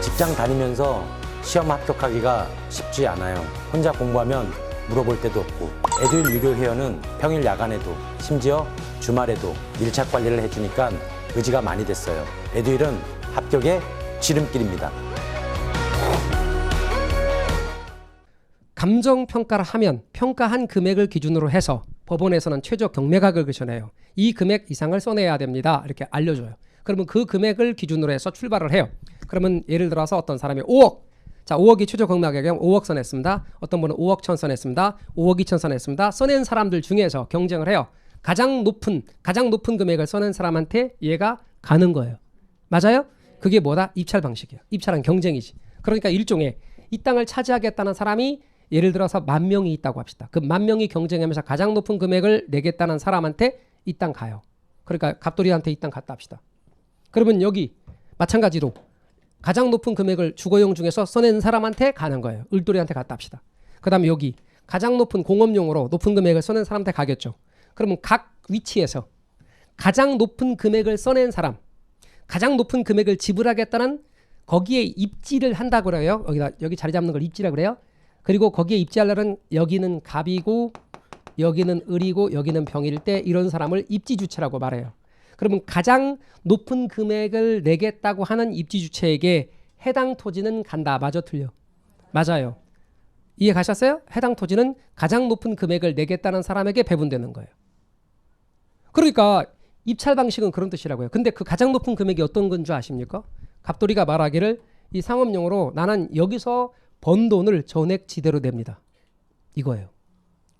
직장 다니면서 시험 합격하기가 쉽지 않아요. 혼자 공부하면 물어볼 데도 없고 에듀윌 유료 회원은 평일 야간에도 심지어 주말에도 밀착 관리를 해주니까 의지가 많이 됐어요. 에듀윌은 합격의 지름길입니다. 감정평가를 하면 평가한 금액을 기준으로 해서 법원에서는 최저 경매가격을 정해요. 이 금액 이상을 써내야 됩니다. 이렇게 알려줘요. 그러면 그 금액을 기준으로 해서 출발을 해요. 그러면 예를 들어서 어떤 사람이 5억. 자, 5억이 최저 경매가격이면 5억 써냈습니다. 어떤 분은 5억 1천 써냈습니다. 5억 2천 써냈습니다. 써낸 사람들 중에서 경쟁을 해요. 가장 높은 금액을 써낸 사람한테 얘가 가는 거예요. 맞아요? 그게 뭐다? 입찰 방식이야. 입찰은 경쟁이지. 그러니까 일종의 이 땅을 차지하겠다는 사람이 예를 들어서 10,000명이 있다고 합시다. 그 10,000명이 경쟁하면서 가장 높은 금액을 내겠다는 사람한테 이 땅 가요. 그러니까 갑돌이한테 이 땅 갔다 합시다. 그러면 여기 마찬가지로 가장 높은 금액을 주거용 중에서 써낸 사람한테 가는 거예요. 을돌이한테 갔다 합시다. 그 다음에 여기 가장 높은 공업용으로 높은 금액을 써낸 사람한테 가겠죠. 그러면 각 위치에서 가장 높은 금액을 써낸 사람, 가장 높은 금액을 지불하겠다는 거기에 입지를 한다고 그래요. 여기 자리 잡는 걸 입지라고 그래요. 그리고 거기에 입지하려는 여기는 갑이고 여기는 을이고 여기는 병일 때 이런 사람을 입지주체라고 말해요. 그러면 가장 높은 금액을 내겠다고 하는 입지주체에게 해당 토지는 간다. 맞아 틀려? 맞아요. 이해 가셨어요? 해당 토지는 가장 높은 금액을 내겠다는 사람에게 배분되는 거예요. 그러니까 입찰 방식은 그런 뜻이라고요. 근데 그 가장 높은 금액이 어떤 건 줄 아십니까? 갑돌이가 말하기를 이 상업용으로 나는 여기서 번 돈을 전액 지대로 냅니다. 이거예요.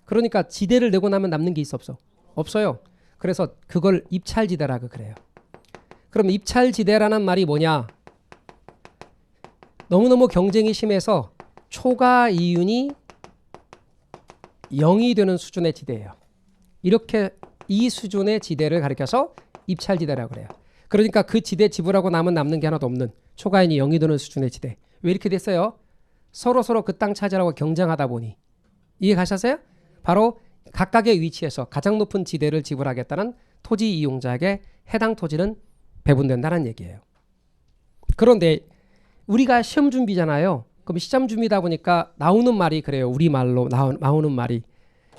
그러니까 지대를 내고 나면 남는 게 있어 없어? 없어요. 그래서 그걸 입찰지대라고 그래요. 그럼 입찰지대라는 말이 뭐냐? 너무너무 경쟁이 심해서 초과 이윤이 0이 되는 수준의 지대예요. 이렇게 이 수준의 지대를 가리켜서 입찰지대라고 그래요. 그러니까 그 지대 지불하고 나면 남는 게 하나도 없는 초과 이윤이 0이 되는 수준의 지대. 왜 이렇게 됐어요? 서로 그 땅 차지하고 경쟁하다 보니. 이해 가셨어요? 바로 각각의 위치에서 가장 높은 지대를 지불하겠다는 토지 이용자에게 해당 토지는 배분된다는 얘기예요. 그런데 우리가 시험 준비잖아요. 그럼 시험 준비다 보니까 나오는 말이 그래요. 우리말로 나오는 말이.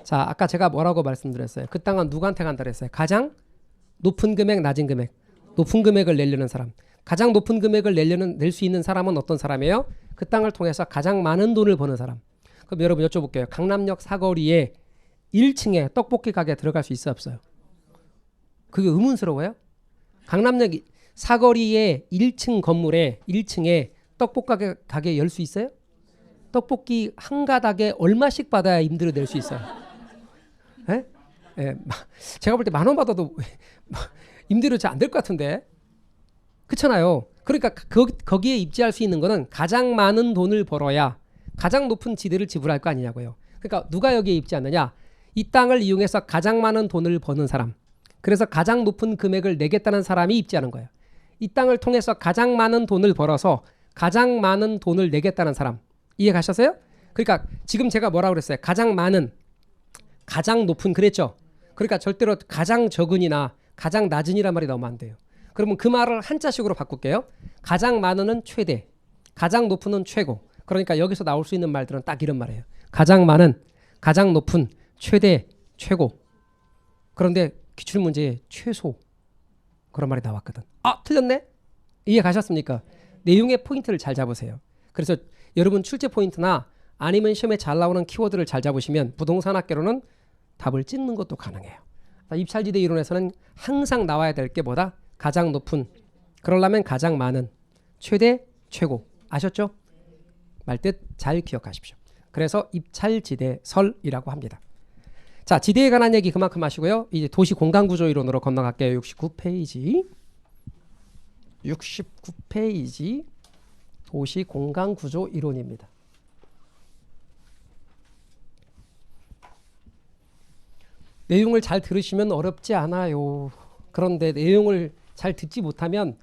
자, 아까 제가 뭐라고 말씀드렸어요? 그 땅은 누구한테 간다 그랬어요? 가장 높은 금액, 낮은 금액. 높은 금액을 내려는 사람. 가장 높은 금액을 낼 수 있는 사람은 어떤 사람이에요? 그 땅을 통해서 가장 많은 돈을 버는 사람. 그럼 여러분 여쭤볼게요. 강남역 사거리에 1층에 떡볶이 가게 들어갈 수 있어 없어요? 그게 의문스러워요? 강남역 사거리에 1층 건물에 1층에 떡볶이 가게 열 수 있어요? 떡볶이 한 가닥에 얼마씩 받아야 임대료 낼 수 있어요? 에? 예, 제가 볼 때 10,000원 받아도 임대료 잘 안 될 것 같은데. 그렇잖아요. 그러니까 거기에 입지할 수 있는 거는 가장 많은 돈을 벌어야 가장 높은 지대를 지불할 거 아니냐고요. 그러니까 누가 여기에 입지하느냐? 이 땅을 이용해서 가장 많은 돈을 버는 사람. 그래서 가장 높은 금액을 내겠다는 사람이 입지하는 거예요. 이 땅을 통해서 가장 많은 돈을 벌어서 가장 많은 돈을 내겠다는 사람. 이해 가셨어요? 그러니까 지금 제가 뭐라고 그랬어요? 가장 많은, 가장 높은 그랬죠? 그러니까 절대로 가장 적은이나 가장 낮은이란 말이 나오면 안 돼요. 그러면 그 말을 한자식으로 바꿀게요. 가장 많은은 최대, 가장 높은은 최고. 그러니까 여기서 나올 수 있는 말들은 딱 이런 말이에요. 가장 많은, 가장 높은, 최대, 최고. 그런데 기출문제에 최소 그런 말이 나왔거든. 아, 틀렸네? 이해 가셨습니까? 내용의 포인트를 잘 잡으세요. 그래서 여러분 출제 포인트나 아니면 시험에 잘 나오는 키워드를 잘 잡으시면 부동산 학계로는 답을 찍는 것도 가능해요. 입찰지대 이론에서는 항상 나와야 될 게 뭐다? 가장 높은, 그러려면 가장 많은, 최대, 최고. 아셨죠? 말뜻 잘 기억하십시오. 그래서 입찰지대설이라고 합니다. 자, 지대에 관한 얘기 그만큼 하시고요. 이제 도시 공간구조 이론으로 건너갈게요. 69페이지. 69페이지. 도시 공간구조 이론입니다. 내용을 잘 들으시면 어렵지 않아요. 그런데 내용을 잘 듣지 못하면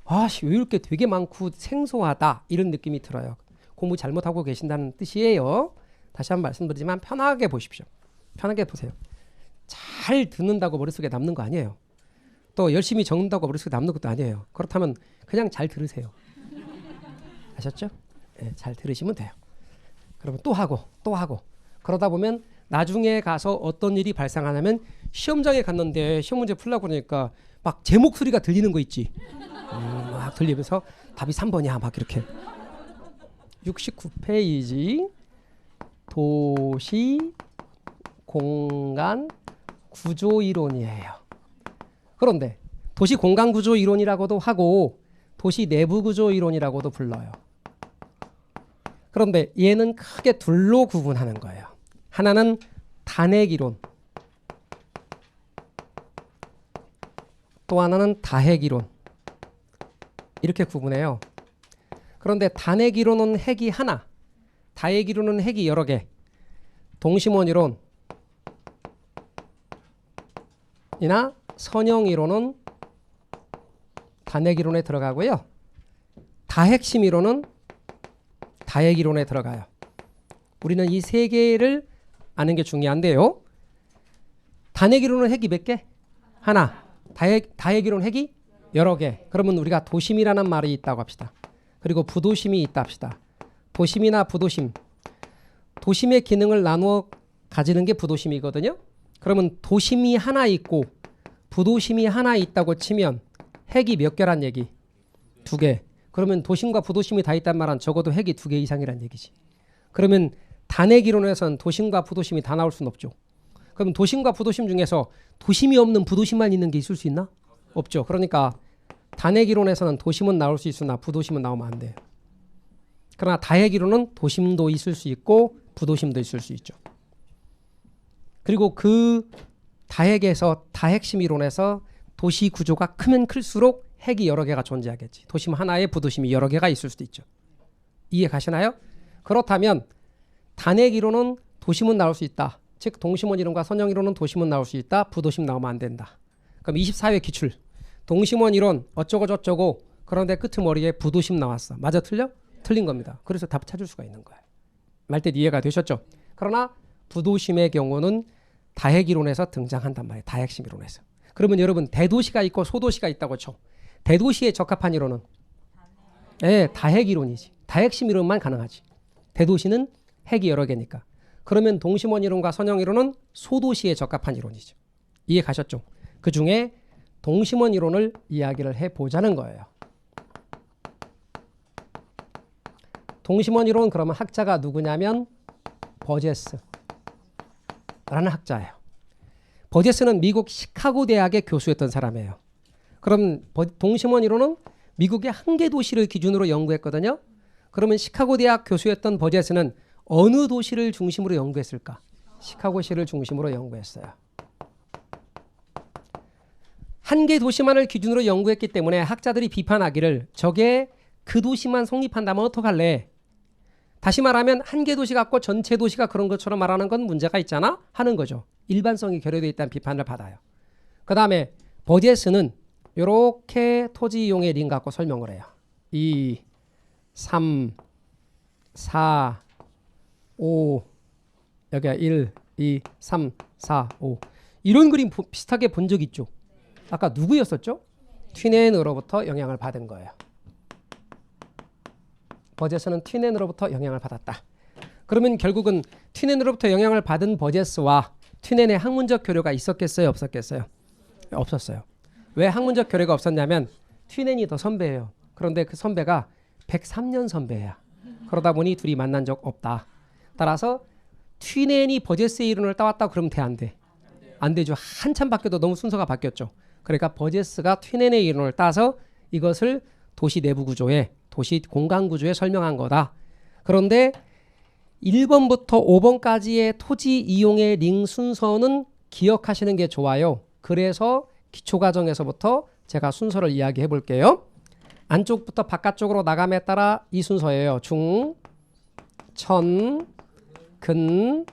아씨 왜 이렇게 되게 많고 생소하다 이런 느낌이 들어요. 공부 잘못하고 계신다는 뜻이에요. 다시 한번 말씀드리지만 편하게 보십시오. 편하게 보세요. 잘 듣는다고 머릿속에 남는 거 아니에요. 또 열심히 적는다고 머릿속에 남는 것도 아니에요. 그렇다면 그냥 잘 들으세요. 아셨죠? 네, 잘 들으시면 돼요. 그러면 또 하고 또 하고 그러다 보면 나중에 가서 어떤 일이 발생하냐면 시험장에 갔는데 시험 문제 풀려고 그러니까 막 제 목소리가 들리는 거 있지. 막 들리면서 답이 3번이야 막 이렇게. 69페이지 도시 공간 구조 이론이에요. 그런데 도시 공간 구조 이론이라고도 하고 도시 내부 구조 이론이라고도 불러요. 그런데 얘는 크게 둘로 구분하는 거예요. 하나는 단핵 이론, 또 하나는 다핵 이론. 이렇게 구분해요. 그런데 단핵 이론은 핵이 하나, 다핵 이론은 핵이 여러 개. 동심원 이론 이나 선형 이론은 단핵 이론에 들어가고요. 다핵심 이론은 다핵 이론에 들어가요. 우리는 이 세 개를 아는 게 중요한데요. 단핵이론은 핵이 몇 개? 하나. 다핵이론 핵이 여러 개. 그러면 우리가 도심이라는 말이 있다고 합시다. 그리고 부도심이 있다 합시다. 도심이나 부도심. 도심의 기능을 나누어 가지는 게 부도심이거든요. 그러면 도심이 하나 있고 부도심이 하나 있다고 치면 핵이 몇 개란 얘기? 2개. 그러면 도심과 부도심이 다 있단 말은 적어도 핵이 2개 이상이란 얘기지. 그러면 단핵이론에서는 도심과 부도심이 다 나올 수는 없죠. 그럼 도심과 부도심 중에서 도심이 없는 부도심만 있는 게 있을 수 있나? 없죠. 그러니까 단핵이론에서는 도심은 나올 수 있으나 부도심은 나오면 안 돼요. 그러나 다핵이론은 도심도 있을 수 있고 부도심도 있을 수 있죠. 그리고 그 다핵에서 다핵심 이론에서 도시 구조가 크면 클수록 핵이 여러 개가 존재하겠지. 도심 하나에 부도심이 여러 개가 있을 수도 있죠. 이해 가시나요? 그렇다면 단핵 이론은 도심은 나올 수 있다. 즉 동심원 이론과 선형 이론은 도심은 나올 수 있다. 부도심 나오면 안 된다. 그럼 24회 기출. 동심원 이론 어쩌고 저쩌고 그런데 끄트머리에 부도심 나왔어. 맞아 틀려? 틀린 겁니다. 그래서 답 찾을 수가 있는 거예요. 말뜻 이해가 되셨죠? 그러나 부도심의 경우는 다핵 이론에서 등장한단 말이에요. 다핵심 이론에서. 그러면 여러분 대도시가 있고 소도시가 있다고 쳐. 대도시에 적합한 이론은 다핵 이론이지. 다핵심 이론만 가능하지. 대도시는 핵이 여러 개니까. 그러면 동심원 이론과 선형 이론은 소도시에 적합한 이론이죠. 이해 가셨죠? 그 중에 동심원 이론을 이야기를 해보자는 거예요. 동심원 이론 그러면 학자가 누구냐면 버제스라는 학자예요. 버제스는 미국 시카고 대학의 교수였던 사람이에요. 그럼 동심원 이론은 미국의 한 개 도시를 기준으로 연구했거든요. 그러면 시카고 대학 교수였던 버제스는 어느 도시를 중심으로 연구했을까? 시카고시를 중심으로 연구했어요. 한 개 도시만을 기준으로 연구했기 때문에 학자들이 비판하기를 저게 그 도시만 성립한다면 어떡할래? 다시 말하면 한 개 도시 갖고 전체 도시가 그런 것처럼 말하는 건 문제가 있잖아? 하는 거죠. 일반성이 결여되어 있다는 비판을 받아요. 그 다음에 버제스는 이렇게 토지 이용의 링 갖고 설명을 해요. 2, 3, 4, 5 여기가 1, 2, 3, 4, 5 이런 그림 비슷하게 본 적 있죠? 아까 누구였었죠? 튀넨으로부터 영향을 받은 거예요. 버제스는 튀넨으로부터 영향을 받았다. 그러면 결국은 튀넨으로부터 영향을 받은 버제스와 튀넨의 학문적 교류가 있었겠어요? 없었겠어요? 없었어요. 왜 학문적 교류가 없었냐면 튀넨이 더 선배예요. 그런데 그 선배가 103년 선배야. 그러다 보니 둘이 만난 적 없다. 따라서 튀넨이 버제스의 이론을 따왔다 그러면 돼? 안 돼? 안 되죠. 한참 바뀌어도 너무 순서가 바뀌었죠. 그러니까 버제스가 튀넨의 이론을 따서 이것을 도시 내부 구조에 도시 공간 구조에 설명한 거다. 그런데 1번부터 5번까지의 토지 이용의 링 순서는 기억하시는 게 좋아요. 그래서 기초과정에서부터 제가 순서를 이야기해 볼게요. 안쪽부터 바깥쪽으로 나감에 따라 이 순서예요. 중, 천, 근,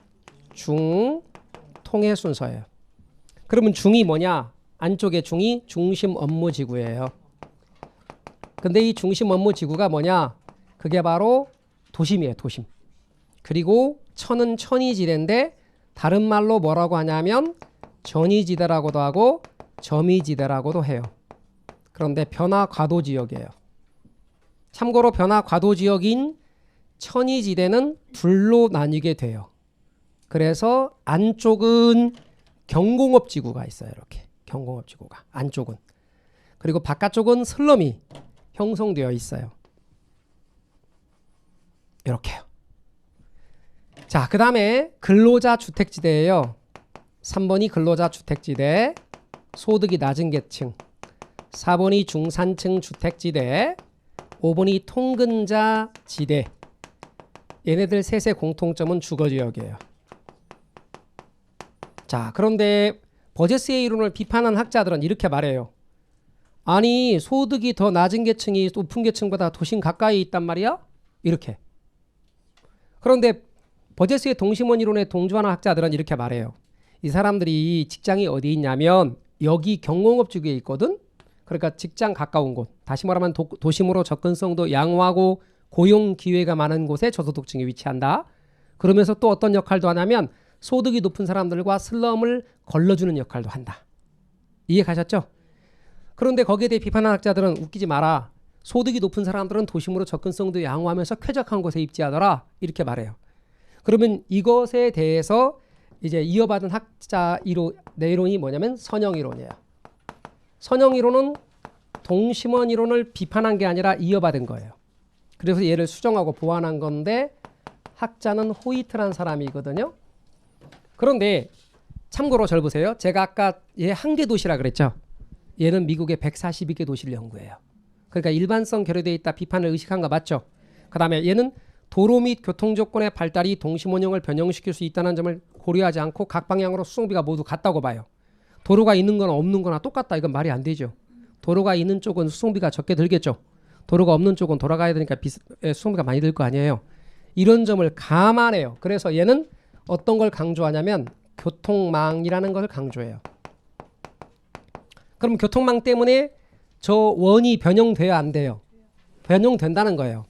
중, 통의 순서예요. 그러면 중이 뭐냐? 안쪽의 중이 중심 업무 지구예요. 근데 이 중심 업무 지구가 뭐냐? 그게 바로 도심이에요. 도심. 그리고 천은 천이지대인데 다른 말로 뭐라고 하냐면 전이지대라고도 하고 점이지대라고도 해요. 그런데 변화 과도 지역이에요. 참고로 변화 과도 지역인 천이지대는 둘로 나뉘게 돼요. 그래서 안쪽은 경공업 지구가 있어요. 이렇게 경공업 지구가 안쪽은. 그리고 바깥쪽은 슬럼이 형성되어 있어요. 이렇게요. 자, 그 다음에 근로자 주택지대예요. 3번이 근로자 주택지대, 소득이 낮은 계층. 4번이 중산층 주택지대, 5번이 통근자 지대. 얘네들 셋의 공통점은 주거지역이에요. 자, 그런데 버제스의 이론을 비판한 학자들은 이렇게 말해요. 아니, 소득이 더 낮은 계층이 높은 계층보다 도심 가까이 있단 말이야? 이렇게. 그런데 버제스의 동심원 이론에 동조하는 학자들은 이렇게 말해요. 이 사람들이 직장이 어디 있냐면 여기 경공업 지구에 있거든. 그러니까 직장 가까운 곳. 다시 말하면 도심으로 접근성도 양호하고 고용 기회가 많은 곳에 저소득층이 위치한다. 그러면서 또 어떤 역할도 하냐면 소득이 높은 사람들과 슬럼을 걸러주는 역할도 한다. 이해 가셨죠? 그런데 거기에 대해 비판하는 학자들은 웃기지 마라. 소득이 높은 사람들은 도심으로 접근성도 양호하면서 쾌적한 곳에 입지하더라. 이렇게 말해요. 그러면 이것에 대해서 이제 이어받은 학자 내론이 뭐냐면 선형 이론이에요. 선형 이론은 동심원 이론을 비판한 게 아니라 이어받은 거예요. 그래서 얘를 수정하고 보완한 건데 학자는 호이트란 사람이거든요. 그런데 참고로 절 보세요. 제가 아까 얘 한 개 도시라 그랬죠. 얘는 미국의 142개 도시를 연구해요. 그러니까 일반성 결여되어 있다 비판을 의식한 거 맞죠? 그 다음에 얘는 도로 및 교통 조건의 발달이 도심 원형을 변형시킬 수 있다는 점을 고려하지 않고 각 방향으로 수송비가 모두 같다고 봐요. 도로가 있는 거나 없는 거나 똑같다. 이건 말이 안 되죠. 도로가 있는 쪽은 수송비가 적게 들겠죠. 도로가 없는 쪽은 돌아가야 되니까 수송비가 많이 들 거 아니에요. 이런 점을 감안해요. 그래서 얘는 어떤 걸 강조하냐면 교통망이라는 것을 강조해요. 그럼 교통망 때문에 저 원이 변형돼야 안 돼요? 변형된다는 거예요.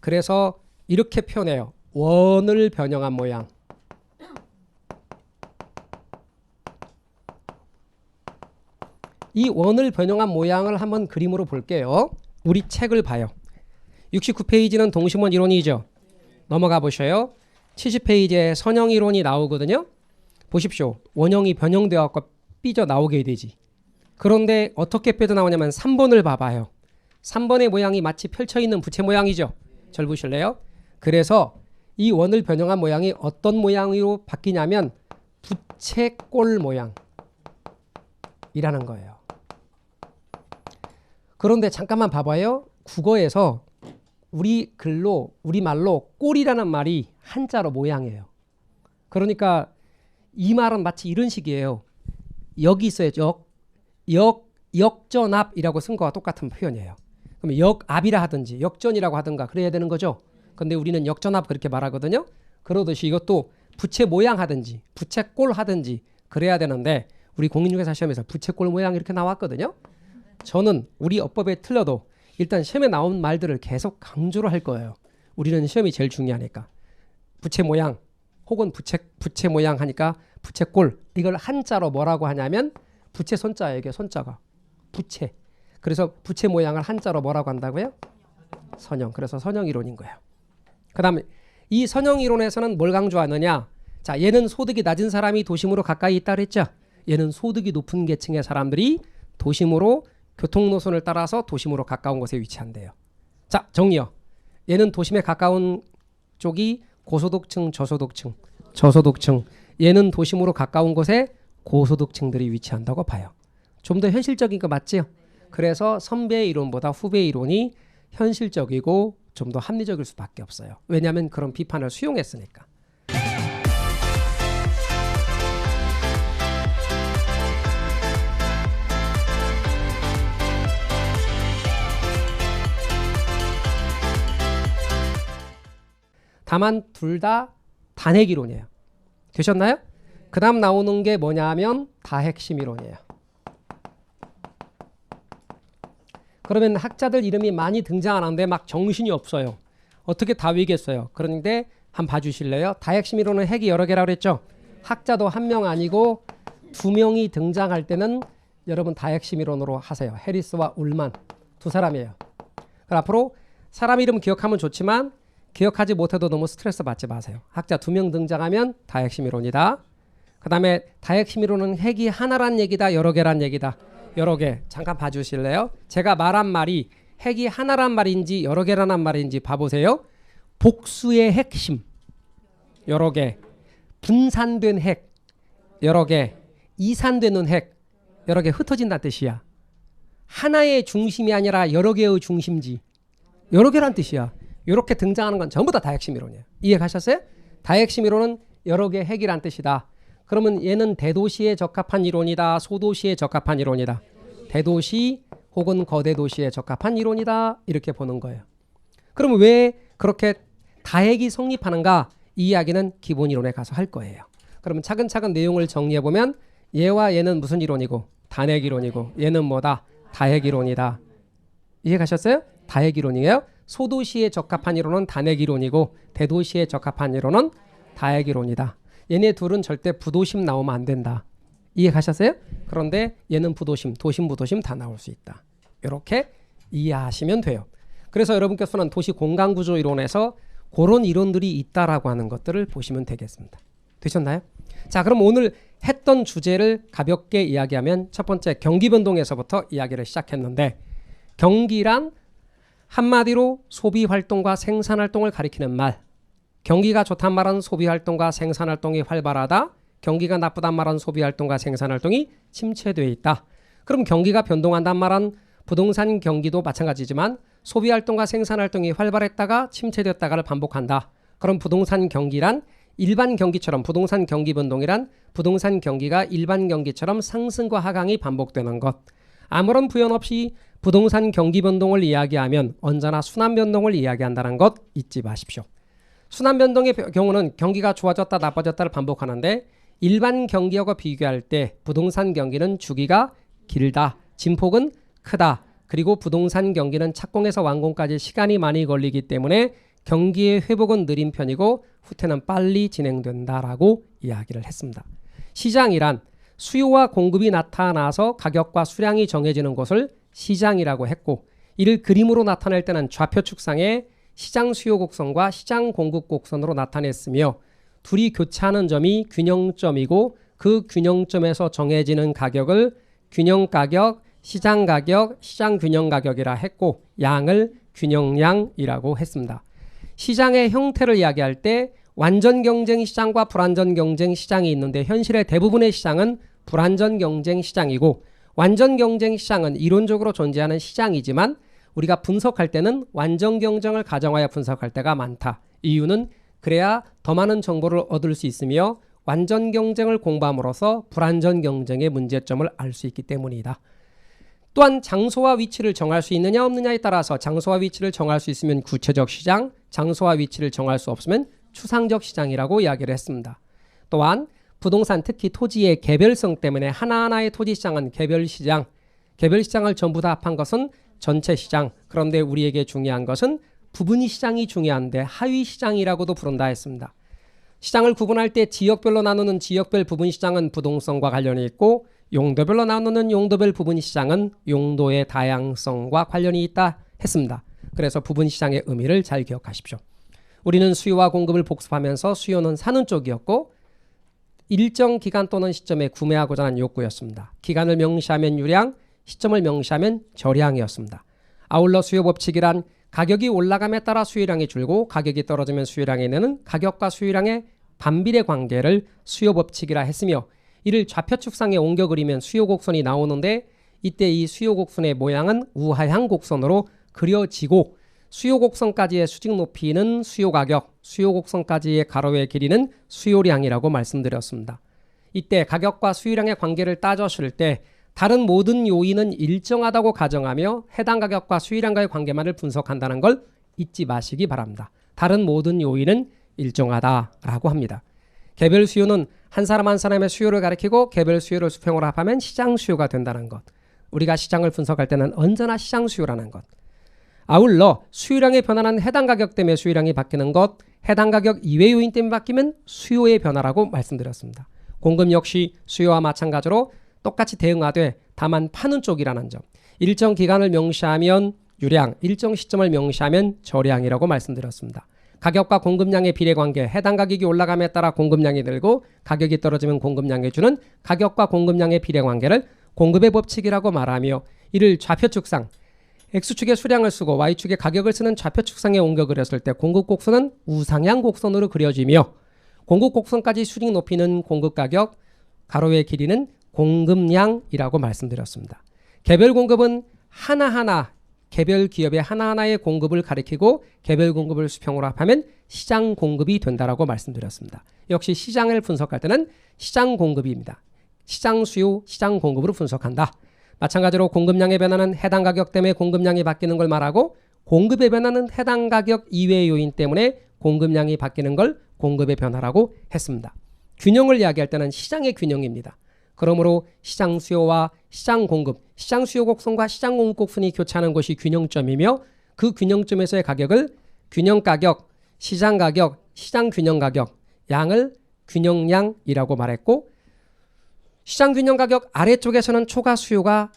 그래서 이렇게 표현해요. 원을 변형한 모양. 이 원을 변형한 모양을 한번 그림으로 볼게요. 우리 책을 봐요. 69페이지는 동심원 이론이죠. 넘어가 보셔요. 70페이지에 선형 이론이 나오거든요. 보십시오. 원형이 변형되어 갖고 삐져 나오게 되지. 그런데 어떻게 삐져 나오냐면 3번을 봐봐요. 3번의 모양이 마치 펼쳐있는 부채 모양이죠. 절 보실래요? 그래서 이 원을 변형한 모양이 어떤 모양으로 바뀌냐면 부채꼴 모양이라는 거예요. 그런데 잠깐만 봐봐요. 국어에서 우리말로 꼴이라는 말이 한자로 모양이에요. 그러니까 이 말은 마치 이런 식이에요. 여기 있어요. 역전압이라고 쓴 거와 똑같은 표현이에요. 그럼 역압이라 하든지 역전이라고 하든가 그래야 되는 거죠. 근데 우리는 역전압 그렇게 말하거든요. 그러듯이 이것도 부채 모양 하든지 부채꼴 하든지 그래야 되는데 우리 공인중개사 시험에서 부채꼴 모양 이렇게 나왔거든요. 저는 우리 어법에 틀려도 일단 시험에 나온 말들을 계속 강조를 할 거예요. 우리는 시험이 제일 중요하니까. 부채 모양 혹은 부채 모양 하니까 부채꼴 이걸 한자로 뭐라고 하냐면 부채 손자예요. 이게 손자가 부채. 그래서 부채 모양을 한자로 뭐라고 한다고요? 선형. 그래서 선형 이론인 거예요. 그 다음에 이 선형 이론에서는 뭘 강조하느냐. 자, 얘는 소득이 낮은 사람이 도심으로 가까이 있다 그랬죠. 얘는 소득이 높은 계층의 사람들이 도심으로 교통노선을 따라서 도심으로 가까운 곳에 위치한대요. 자, 정리요. 얘는 도심에 가까운 쪽이 고소득층, 저소득층. 얘는 도심으로 가까운 곳에 고소득층들이 위치한다고 봐요. 좀 더 현실적인 거 맞지요? 그래서 선배의 이론보다 후배의 이론이 현실적이고 좀 더 합리적일 수밖에 없어요. 왜냐하면 그런 비판을 수용했으니까. 다만 둘 다 단핵 이론이에요. 되셨나요? 그 다음 나오는 게 뭐냐면 다핵심 이론이에요. 그러면 학자들 이름이 많이 등장하는데 막 정신이 없어요. 어떻게 다 외겠어요. 그런데 한번 봐주실래요? 다핵심 이론은 핵이 여러 개라고 그랬죠. 학자도 한 명 아니고 두 명이 등장할 때는 여러분 다핵심 이론으로 하세요. 해리스와 울만 두 사람이에요. 그럼 앞으로 사람 이름 기억하면 좋지만 기억하지 못해도 너무 스트레스 받지 마세요. 학자 두 명 등장하면 다핵심 이론이다. 그 다음에 다핵심 이론은 핵이 하나란 얘기다, 여러 개란 얘기다. 여러 개. 잠깐 봐주실래요? 제가 말한 말이 핵이 하나란 말인지 여러 개라는 말인지 봐보세요. 복수의 핵심 여러 개, 분산된 핵 여러 개, 이산되는 핵 여러 개 흩어진다는 뜻이야. 하나의 중심이 아니라 여러 개의 중심지 여러 개란 뜻이야. 이렇게 등장하는 건 전부 다 다핵심 이론이에요. 이해 가셨어요? 다핵심 이론은 여러 개 핵이란 뜻이다. 그러면 얘는 대도시에 적합한 이론이다, 소도시에 적합한 이론이다. 대도시 혹은 거대 도시에 적합한 이론이다. 이렇게 보는 거예요. 그럼 왜 그렇게 다핵이 성립하는가? 이 이야기는 기본 이론에 가서 할 거예요. 그러면 차근차근 내용을 정리해 보면 얘와 얘는 무슨 이론이고 단핵 이론이고 얘는 뭐다? 다핵 이론이다. 이해 가셨어요? 다핵 이론이에요. 소도시에 적합한 이론은 단핵 이론이고 대도시에 적합한 이론은 다액이론이다. 얘네 둘은 절대 부도심 나오면 안 된다. 이해가셨어요? 그런데 얘는 부도심, 도심, 부도심 다 나올 수 있다. 이렇게 이해하시면 돼요. 그래서 여러분께서는 도시 공간구조 이론에서 그런 이론들이 있다라고 하는 것들을 보시면 되겠습니다. 되셨나요? 자, 그럼 오늘 했던 주제를 가볍게 이야기하면 첫 번째 경기변동에서부터 이야기를 시작했는데, 경기란 한마디로 소비활동과 생산활동을 가리키는 말. 경기가 좋단 말은 소비활동과 생산활동이 활발하다. 경기가 나쁘단 말은 소비활동과 생산활동이 침체되어 있다. 그럼 경기가 변동한단 말은 부동산 경기도 마찬가지지만 소비활동과 생산활동이 활발했다가 침체되었다가를 반복한다. 그럼 부동산 경기란 일반 경기처럼, 부동산 경기 변동이란 부동산 경기가 일반 경기처럼 상승과 하강이 반복되는 것. 아무런 부연 없이 부동산 경기 변동을 이야기하면 언제나 순환 변동을 이야기한다는 것 잊지 마십시오. 순환 변동의 경우는 경기가 좋아졌다 나빠졌다를 반복하는데, 일반 경기하고 비교할 때 부동산 경기는 주기가 길다, 진폭은 크다. 그리고 부동산 경기는 착공에서 완공까지 시간이 많이 걸리기 때문에 경기의 회복은 느린 편이고 후퇴는 빨리 진행된다라고 이야기를 했습니다. 시장이란 수요와 공급이 나타나서 가격과 수량이 정해지는 것을 시장이라고 했고, 이를 그림으로 나타낼 때는 좌표 축상에 시장 수요 곡선과 시장 공급 곡선으로 나타냈으며, 둘이 교차하는 점이 균형점이고 그 균형점에서 정해지는 가격을 균형가격, 시장가격, 시장균형가격이라 했고, 양을 균형량이라고 했습니다. 시장의 형태를 이야기할 때 완전 경쟁 시장과 불완전 경쟁 시장이 있는데, 현실의 대부분의 시장은 불완전 경쟁 시장이고, 완전 경쟁 시장은 이론적으로 존재하는 시장이지만 우리가 분석할 때는 완전 경쟁을 가정하여 분석할 때가 많다. 이유는 그래야 더 많은 정보를 얻을 수 있으며 완전 경쟁을 공부함으로써 불완전 경쟁의 문제점을 알 수 있기 때문이다. 또한 장소와 위치를 정할 수 있느냐 없느냐에 따라서 장소와 위치를 정할 수 있으면 구체적 시장, 장소와 위치를 정할 수 없으면 추상적 시장이라고 이야기를 했습니다. 또한 부동산, 특히 토지의 개별성 때문에 하나하나의 토지 시장은 개별 시장, 개별 시장을 전부 다 합한 것은 전체 시장. 그런데 우리에게 중요한 것은 부분 시장이 중요한데 하위 시장이라고도 부른다 했습니다. 시장을 구분할 때 지역별로 나누는 지역별 부분 시장은 부동성과 관련이 있고, 용도별로 나누는 용도별 부분 시장은 용도의 다양성과 관련이 있다 했습니다. 그래서 부분 시장의 의미를 잘 기억하십시오. 우리는 수요와 공급을 복습하면서 수요는 사는 쪽이었고, 일정 기간 또는 시점에 구매하고자 하는 욕구였습니다. 기간을 명시하면 유량, 시점을 명시하면 저량이었습니다. 아울러 수요 법칙이란 가격이 올라감에 따라 수요량이 줄고 가격이 떨어지면 수요량이 느는 가격과 수요량의 반비례 관계를 수요 법칙이라 했으며, 이를 좌표 축상에 옮겨 그리면 수요 곡선이 나오는데, 이때 이 수요 곡선의 모양은 우하향 곡선으로 그려지고, 수요 곡선까지의 수직 높이는 수요 가격, 수요 곡선까지의 가로의 길이는 수요량이라고 말씀드렸습니다. 이때 가격과 수요량의 관계를 따졌을 때 다른 모든 요인은 일정하다고 가정하며 해당 가격과 수요량과의 관계만을 분석한다는 걸 잊지 마시기 바랍니다. 다른 모든 요인은 일정하다라고 합니다. 개별 수요는 한 사람 한 사람의 수요를 가리키고 개별 수요를 수평으로 합하면 시장 수요가 된다는 것. 우리가 시장을 분석할 때는 언제나 시장 수요라는 것. 아울러 수요량의 변화는 해당 가격 때문에 수요량이 바뀌는 것, 해당 가격 이외 요인 때문에 바뀌면 수요의 변화라고 말씀드렸습니다. 공급 역시 수요와 마찬가지로 똑같이 대응하되 다만 파는 쪽이라는 점. 일정 기간을 명시하면 유량, 일정 시점을 명시하면 저량이라고 말씀드렸습니다. 가격과 공급량의 비례관계, 해당 가격이 올라감에 따라 공급량이 늘고 가격이 떨어지면 공급량이 주는 가격과 공급량의 비례관계를 공급의 법칙이라고 말하며, 이를 좌표축상, X축의 수량을 쓰고 Y축의 가격을 쓰는 좌표축상에 옮겨 그렸을 때 공급 곡선은 우상향 곡선으로 그려지며, 공급 곡선까지 수직 높이는 공급가격, 가로의 길이는 공급량이라고 말씀드렸습니다. 개별 공급은 하나하나, 개별 기업의 하나하나의 공급을 가리키고 개별 공급을 수평으로 합하면 시장 공급이 된다라고 말씀드렸습니다. 역시 시장을 분석할 때는 시장 공급입니다. 시장 수요, 시장 공급으로 분석한다. 마찬가지로 공급량의 변화는 해당 가격 때문에 공급량이 바뀌는 걸 말하고, 공급의 변화는 해당 가격 이외의 요인 때문에 공급량이 바뀌는 걸 공급의 변화라고 했습니다. 균형을 이야기할 때는 시장의 균형입니다. 그러므로 시장 수요와 시장 공급, 시장 수요 곡선과 시장 공급 곡선이 교차하는 것이 균형점이며, 그 균형점에서의 가격을 균형 가격, 시장 균형 가격, 양을 균형량이라고 말했고 시장 균형 가격 아래쪽에서는 초과 수요가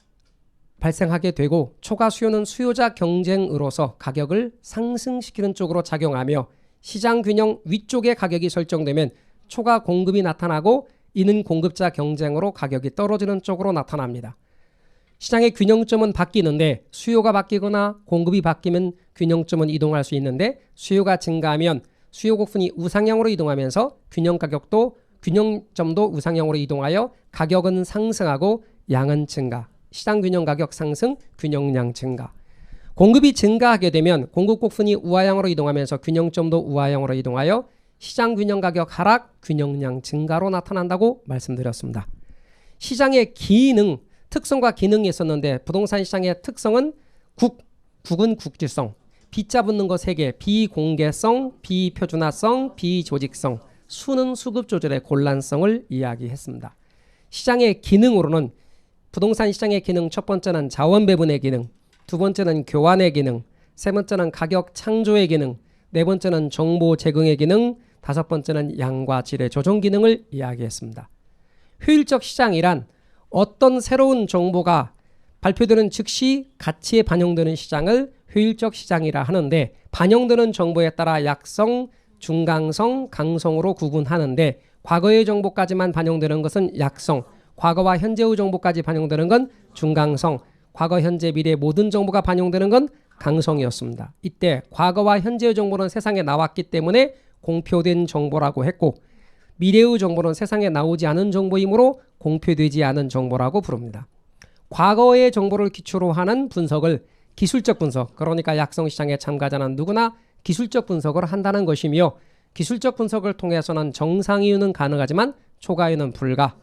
발생하게 되고 초과 수요는 수요자 경쟁으로서 가격을 상승시키는 쪽으로 작용하며 시장 균형 위쪽에 가격이 설정되면 초과 공급이 나타나고 이는 공급자 경쟁으로 가격이 떨어지는 쪽으로 나타납니다. 시장의 균형점은 바뀌는데 수요가 바뀌거나 공급이 바뀌면 균형점은 이동할 수 있는데 수요가 증가하면 수요 곡선이 우상향으로 이동하면서 균형점도 우상향으로 이동하여 가격은 상승하고 양은 증가. 시장 균형 가격 상승, 균형량 증가. 공급이 증가하게 되면 공급 곡선이 우하향으로 이동하면서 균형점도 우하향으로 이동하여 시장 균형 가격 하락, 균형량 증가로 나타난다고 말씀드렸습니다. 시장의 기능, 특성과 기능이 있었는데 부동산 시장의 특성은 국은 국지성, B자 붙는 거 3개, 비공개성, 비표준화성, 비조직성, 수는 수급 조절의 곤란성을 이야기했습니다. 시장의 기능으로는 부동산 시장의 기능 첫 번째는 자원 배분의 기능, 두 번째는 교환의 기능, 세 번째는 가격 창조의 기능, 네 번째는 정보 제공의 기능, 다섯 번째는 양과 질의 조정 기능을 이야기했습니다. 효율적 시장이란 어떤 새로운 정보가 발표되는 즉시 가치에 반영되는 시장을 효율적 시장이라 하는데 반영되는 정보에 따라 약성, 중강성, 강성으로 구분하는데 과거의 정보까지만 반영되는 것은 약성, 과거와 현재의 정보까지 반영되는 건 중강성, 과거, 현재, 미래 모든 정보가 반영되는 건 강성이었습니다. 이때 과거와 현재의 정보는 세상에 나왔기 때문에 공표된 정보라고 했고 미래의 정보는 세상에 나오지 않은 정보이므로 공표되지 않은 정보라고 부릅니다. 과거의 정보를 기초로 하는 분석을 기술적 분석, 그러니까 약성시장에 참가자는 누구나 기술적 분석을 한다는 것이며 기술적 분석을 통해서는 정상이유는 가능하지만 초과이유는 불가.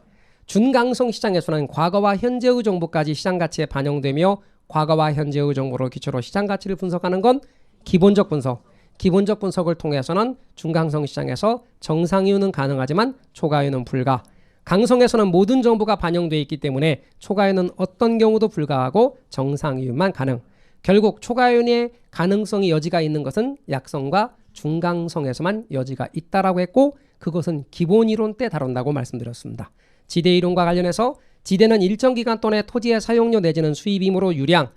준강성 시장에서는 과거와 현재의 정보까지 시장 가치에 반영되며 과거와 현재의 정보를 기초로 시장 가치를 분석하는 건 기본적 분석. 기본적 분석을 통해서는 중강성 시장에서 정상이유는 가능하지만 초과이유는 불가. 강성에서는 모든 정보가 반영되어 있기 때문에 초과이유는 어떤 경우도 불가하고 정상이유만 가능. 결국 초과이유의 가능성이 여지가 있는 것은 약성과 중강성에서만 여지가 있다라고 했고 그것은 기본이론 때 다룬다고 말씀드렸습니다. 지대이론과 관련해서 지대는 일정 기간 동안의 토지의 사용료 내지는 수입이므로 유량,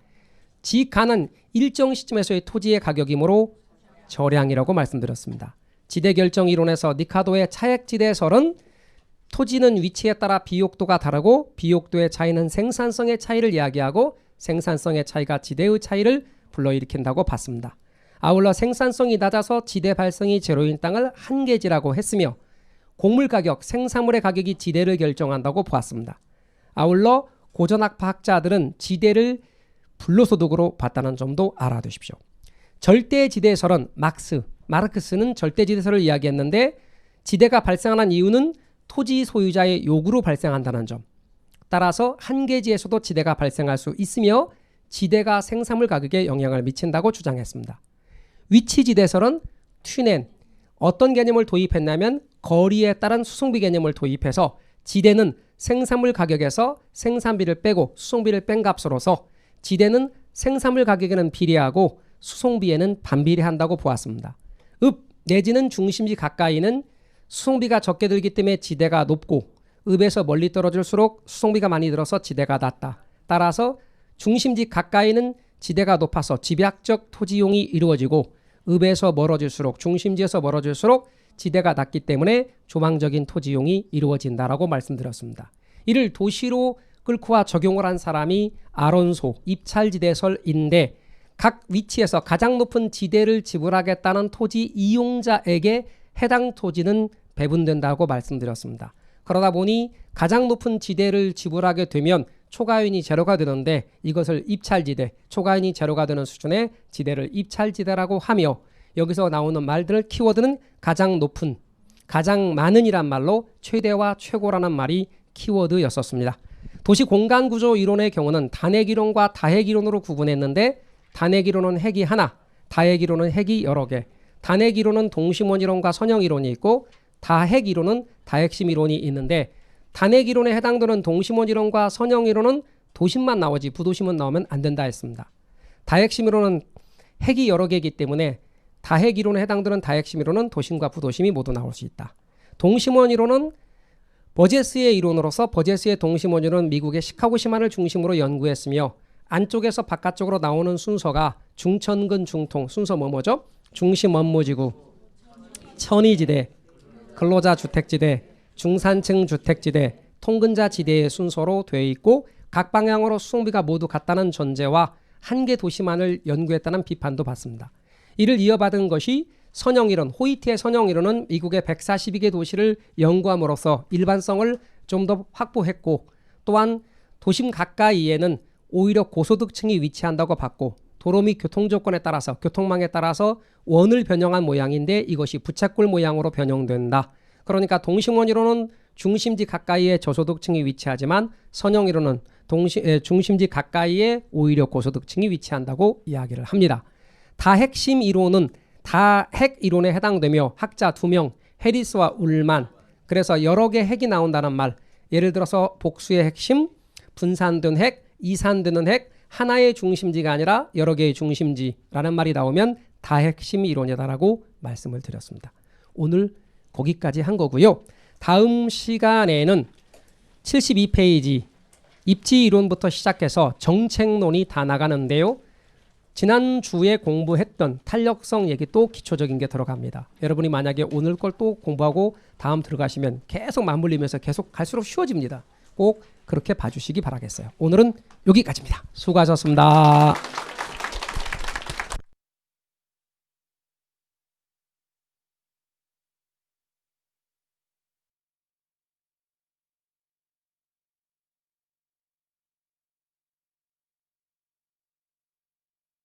지가는 일정 시점에서의 토지의 가격이므로 저량이라고 말씀드렸습니다. 지대 결정 이론에서 니카도의 차액지대설은 토지는 위치에 따라 비옥도가 다르고 비옥도의 차이는 생산성의 차이를 이야기하고 생산성의 차이가 지대의 차이를 불러일으킨다고 봤습니다. 아울러 생산성이 낮아서 지대 발생이 제로인 땅을 한계지라고 했으며 곡물 가격, 생산물의 가격이 지대를 결정한다고 보았습니다. 아울러 고전학파학자들은 지대를 불로소득으로 봤다는 점도 알아두십시오. 절대지대설은 마르크스는 절대지대설을 이야기했는데 지대가 발생하는 이유는 토지 소유자의 요구로 발생한다는 점. 따라서 한계지에서도 지대가 발생할 수 있으며 지대가 생산물 가격에 영향을 미친다고 주장했습니다. 위치지대설은 튜넨 어떤 개념을 도입했냐면 거리에 따른 수송비 개념을 도입해서 지대는 생산물 가격에서 생산비를 빼고 수송비를 뺀 값으로서 지대는 생산물 가격에는 비례하고 수송비에는 반비례한다고 보았습니다. 읍 내지는 중심지 가까이는 수송비가 적게 들기 때문에 지대가 높고 읍에서 멀리 떨어질수록 수송비가 많이 들어서 지대가 낮다. 따라서 중심지 가까이는 지대가 높아서 집약적 토지용이 이루어지고 읍에서 멀어질수록 중심지에서 멀어질수록 지대가 낮기 때문에 조망적인 토지용이 이루어진다라고 말씀드렸습니다. 이를 도시로 끌고와 적용을 한 사람이 아론소 입찰지대설인데 각 위치에서 가장 높은 지대를 지불하겠다는 토지 이용자에게 해당 토지는 배분된다고 말씀드렸습니다. 그러다 보니 가장 높은 지대를 지불하게 되면 초과이윤이 제로가 되는데 이것을 입찰지대, 초과이윤이 제로가 되는 수준의 지대를 입찰지대라고 하며 여기서 나오는 말들 키워드는 가장 높은, 가장 많은이란 말로 최대와 최고라는 말이 키워드였었습니다. 도시 공간구조 이론의 경우는 단핵이론과 다핵이론으로 구분했는데 단핵이론은 핵이 하나, 다핵이론은 핵이 여러 개. 단핵이론은 동심원이론과 선형이론이 있고 다핵이론은 다핵심이론이 있는데 단핵이론에 해당되는 동심원이론과 선형이론은 도심만 나오지 부도심은 나오면 안 된다 했습니다. 다핵심이론은 핵이 여러 개이기 때문에 다핵이론에 해당되는 다핵심이론은 도심과 부도심이 모두 나올 수 있다. 동심원 이론은 버제스의 이론으로서 버제스의 동심원 이론은 미국의 시카고 심안을 중심으로 연구했으며 안쪽에서 바깥쪽으로 나오는 순서가 중천근 중통 순서 뭐죠? 중심 원무지구, 천의지대, 근로자 주택지대, 중산층 주택지대, 통근자 지대의 순서로 되어 있고 각 방향으로 수송비가 모두 같다는 전제와 한 개 도시만을 연구했다는 비판도 받습니다. 이를 이어받은 것이 선형이론, 호이트의 선형이론은 미국의 142개 도시를 연구함으로써 일반성을 좀 더 확보했고 또한 도심 가까이에는 오히려 고소득층이 위치한다고 봤고 도로 및 교통조건에 따라서 교통망에 따라서 원을 변형한 모양인데 이것이 부채꼴 모양으로 변형된다. 그러니까 동심원이론은 중심지 가까이에 저소득층이 위치하지만 선형이론은 중심지 가까이에 오히려 고소득층이 위치한다고 이야기를 합니다. 다핵심 이론은 다핵 이론에 해당되며 학자 2명 해리스와 울만 그래서 여러 개 핵이 나온다는 말 예를 들어서 복수의 핵심, 분산된 핵, 이산되는 핵 하나의 중심지가 아니라 여러 개의 중심지라는 말이 나오면 다핵심 이론이다라고 말씀을 드렸습니다. 오늘 거기까지 한 거고요. 다음 시간에는 72페이지 입지 이론부터 시작해서 정책론이 다 나가는데요. 지난주에 공부했던 탄력성 얘기 또 기초적인 게 들어갑니다. 여러분이 만약에 오늘 걸 또 공부하고 다음 들어가시면 계속 맞물리면서 계속 갈수록 쉬워집니다. 꼭 그렇게 봐주시기 바라겠어요. 오늘은 여기까지입니다. 수고하셨습니다.